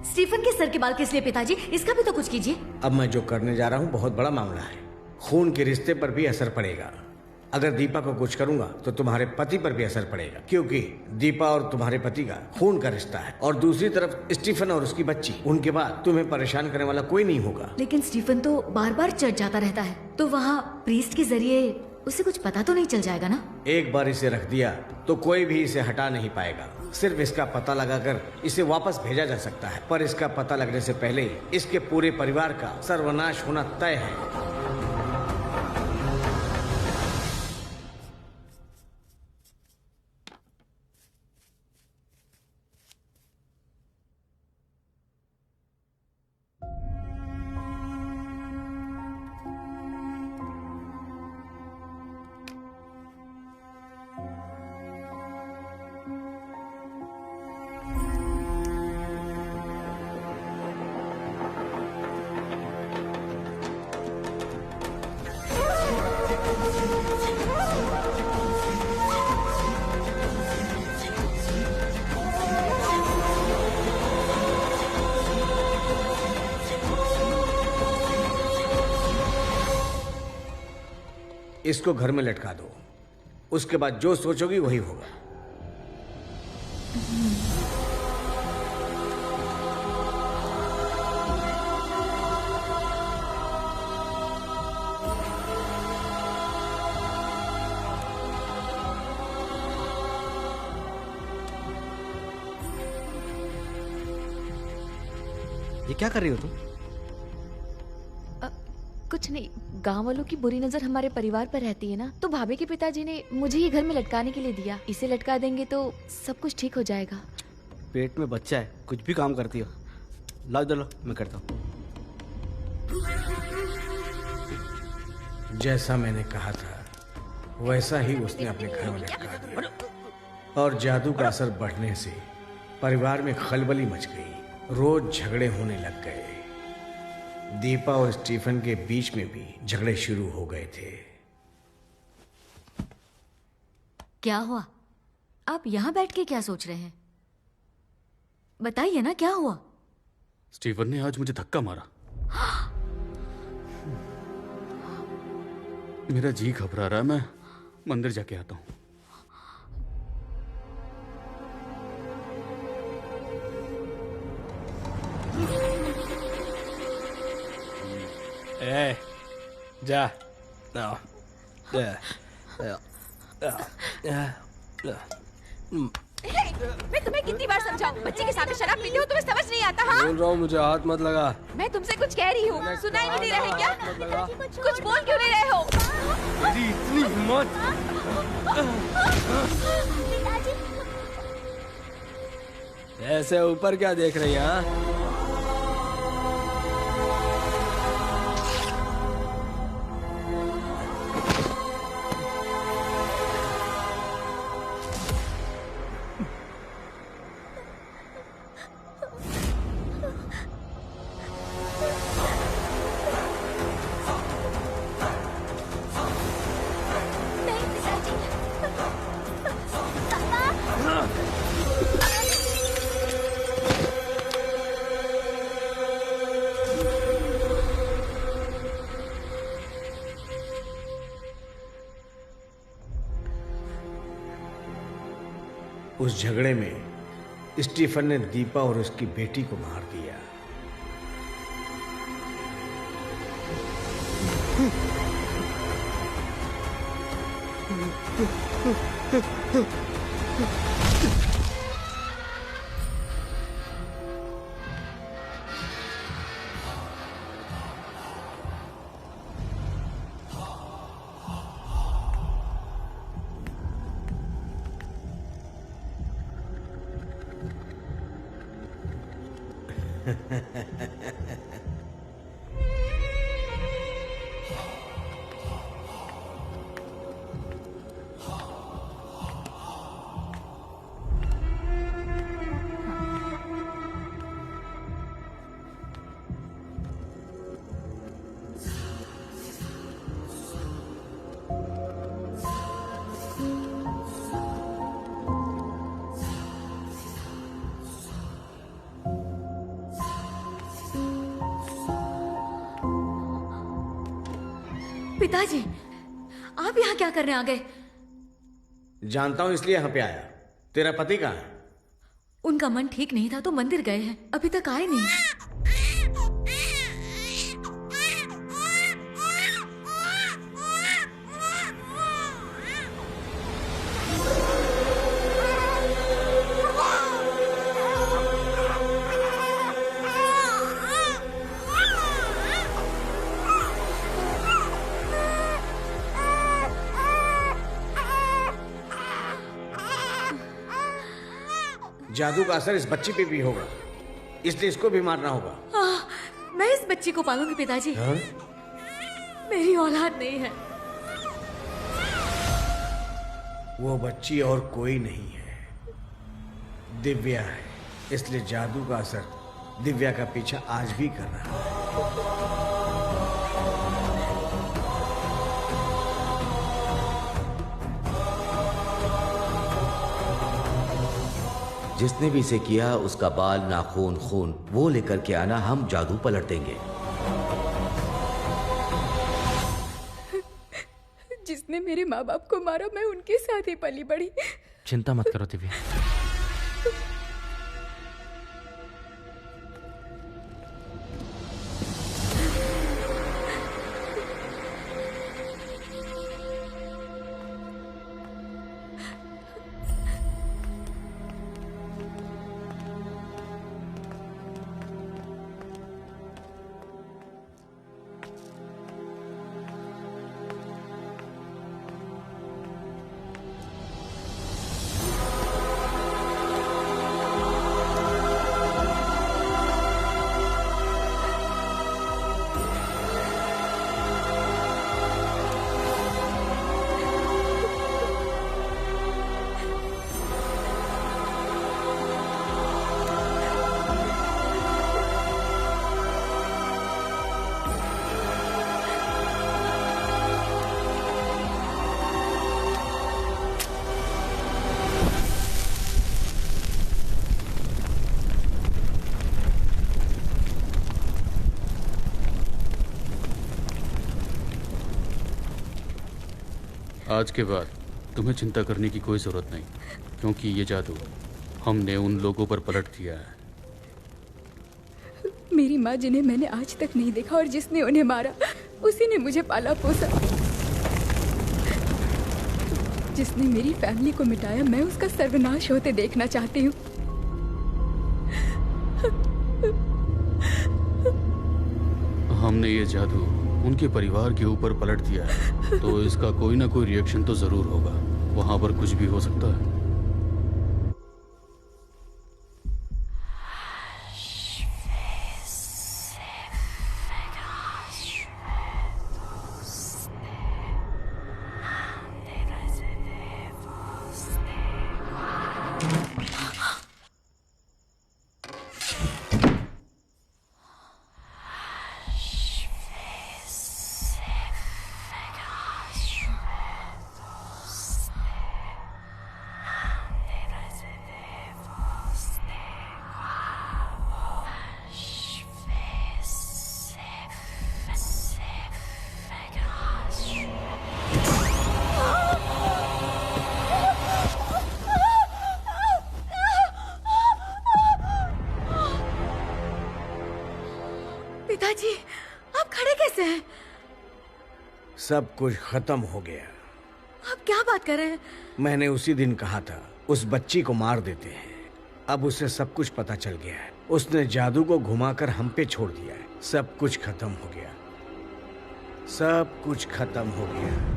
स्टीफन के सर के बाल किस लिए पिताजी? इसका भी तो कुछ कीजिए। अब मैं जो करने जा रहा हूँ बहुत बड़ा मामला है। खून के रिश्ते पर भी असर पड़ेगा। अगर दीपा को कुछ करूंगा तो तुम्हारे पति पर भी असर पड़ेगा, क्योंकि दीपा और तुम्हारे पति का खून का रिश्ता है। और दूसरी तरफ स्टीफन और उसकी बच्ची, उनके बाद तुम्हें परेशान करने वाला कोई नहीं होगा। लेकिन स्टीफन तो बार बार चढ़ जाता रहता है, तो वहाँ प्रीस्ट के जरिए उसे कुछ पता तो नहीं चल जाएगा ना? एक बार इसे रख दिया तो कोई भी इसे हटा नहीं पाएगा। सिर्फ इसका पता लगाकर इसे वापस भेजा जा सकता है, पर इसका पता लगने से पहले इसके पूरे परिवार का सर्वनाश होना तय है। इसको घर में लटका दो, उसके बाद जो सोचोगी वही होगा। ये क्या कर रही हो तुम? कुछ नहीं, गांव वालों की बुरी नजर हमारे परिवार पर रहती है ना, तो भाभी के पिताजी ने मुझे ये घर में लटकाने के लिए दिया। इसे लटका देंगे तो सब कुछ ठीक हो जाएगा। पेट में बच्चा है, कुछ भी काम करती हो। लाओ इधर लो, मैं करता हूँ। जैसा मैंने कहा था वैसा ही उसने अपने घर में लटका दिया और जादू का असर बढ़ने से परिवार में खलबली मच गई। रोज झगड़े होने लग गए। दीपा और स्टीफन के बीच में भी झगड़े शुरू हो गए थे। क्या हुआ? आप यहाँ बैठ के क्या सोच रहे हैं? बताइए ना, क्या हुआ? स्टीफन ने आज मुझे धक्का मारा। मेरा जी घबरा रहा है, मैं मंदिर जाके आता हूँ। ए, जा। मैं तुम्हें कितनी बार समझाऊं, बच्चे के सामने शराब पीते हो, तुम्हें समझ नहीं आता? हाँ, बोल रहा हूँ, मुझे हाथ मत लगा। मैं तुमसे कुछ कह रही हूँ, सुनाई भी नहीं रहे क्या? कुछ बोल क्यों नहीं रहे हो? तेरी इतनी हिम्मत! ऐसे ऊपर क्या देख रही है? हाँ? उस झगड़े में स्टीफन ने दीपा और उसकी बेटी को मार दिया। पिताजी, आप यहाँ क्या करने आ गए? जानता हूं इसलिए यहाँ पे आया। तेरा पति कहाँ है? उनका मन ठीक नहीं था तो मंदिर गए हैं, अभी तक आए नहीं। जादू का असर इस बच्ची पे भी होगा, इसलिए इसको भी मारना होगा। मैं इस बच्ची को पालूंगी पिताजी। हाँ? मेरी औलाद नहीं है। वो बच्ची और कोई नहीं है, दिव्या है। इसलिए जादू का असर दिव्या का पीछा आज भी कर रहा है। जिसने भी इसे किया उसका बाल, नाखून, खून वो लेकर के आना, हम जादू पलट देंगे। जिसने मेरे माँ बाप को मारा, मैं उनके साथ ही पली बड़ी। चिंता मत करो दिव्या। आज के बाद तुम्हें चिंता करने की कोई जरूरत नहीं, क्योंकि ये जादू हमने उन लोगों पर पलट दिया है। मेरी माँ जिन्हें मैंने आज तक नहीं देखा और जिसने उन्हें मारा, उसी ने मुझे पाला पोसा। जिसने मेरी फैमिली को मिटाया, मैं उसका सर्वनाश होते देखना चाहती हूँ। हमने ये जादू उनके परिवार के ऊपर पलट दिया है, तो इसका कोई ना कोई रिएक्शन तो जरूर होगा। वहां पर कुछ भी हो सकता है। पिताजी, आप खड़े कैसे हैं? सब कुछ खत्म हो गया। आप क्या बात कर रहे हैं? मैंने उसी दिन कहा था उस बच्ची को मार देते हैं। अब उसे सब कुछ पता चल गया है। उसने जादू को घुमाकर हम पे छोड़ दिया है। सब कुछ खत्म हो गया। सब कुछ खत्म हो गया।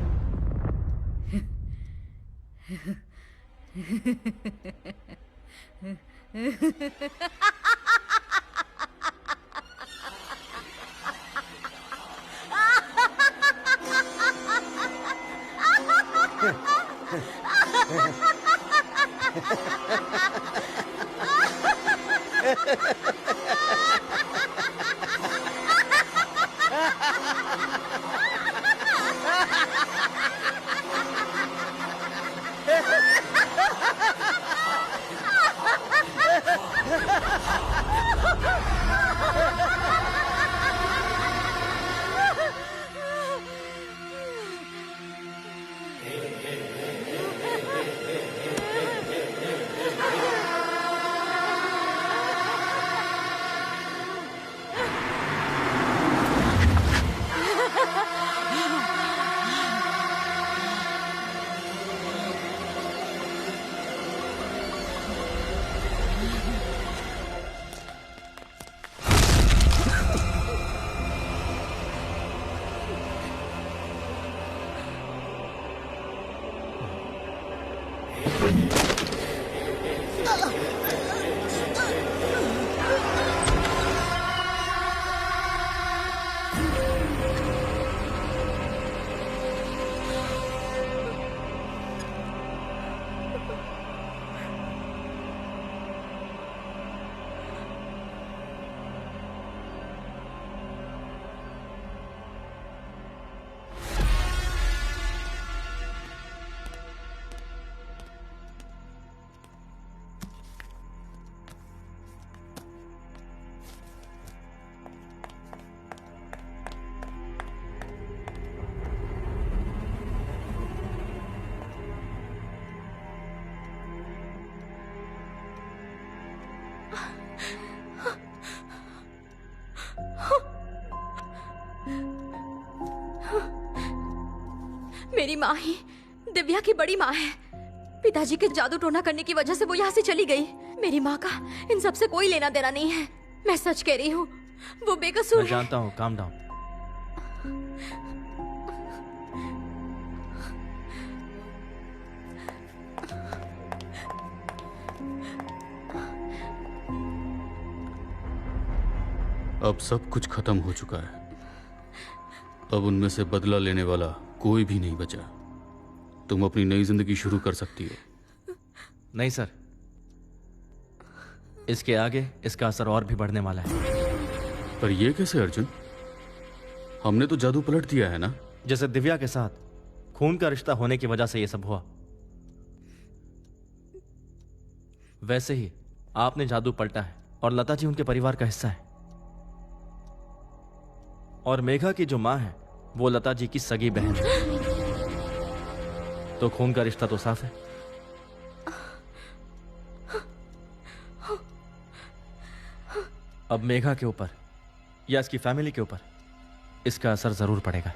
मेरी माँ ही दिव्या की बड़ी माँ है। पिताजी के जादू टोना करने की वजह से वो यहाँ से चली गई। मेरी माँ का इन सब से कोई लेना देना नहीं है। मैं सच कह रही हूँ, वो बेकसूर मैं है। जानता हूँ, काम डाउन। अब सब कुछ खत्म हो चुका है। अब उनमें से बदला लेने वाला कोई भी नहीं बचा। तुम अपनी नई जिंदगी शुरू कर सकती हो। नहीं सर, इसके आगे इसका असर और भी बढ़ने वाला है। पर ये कैसे अर्जुन? हमने तो जादू पलट दिया है ना। जैसे दिव्या के साथ खून का रिश्ता होने की वजह से ये सब हुआ, वैसे ही आपने जादू पलटा है और लता जी उनके परिवार का हिस्सा है। और मेघा की जो मां है वो लता जी की सगी बहन है। तो खून का रिश्ता तो साफ है। अब मेघा के ऊपर या इसकी फैमिली के ऊपर इसका असर जरूर पड़ेगा।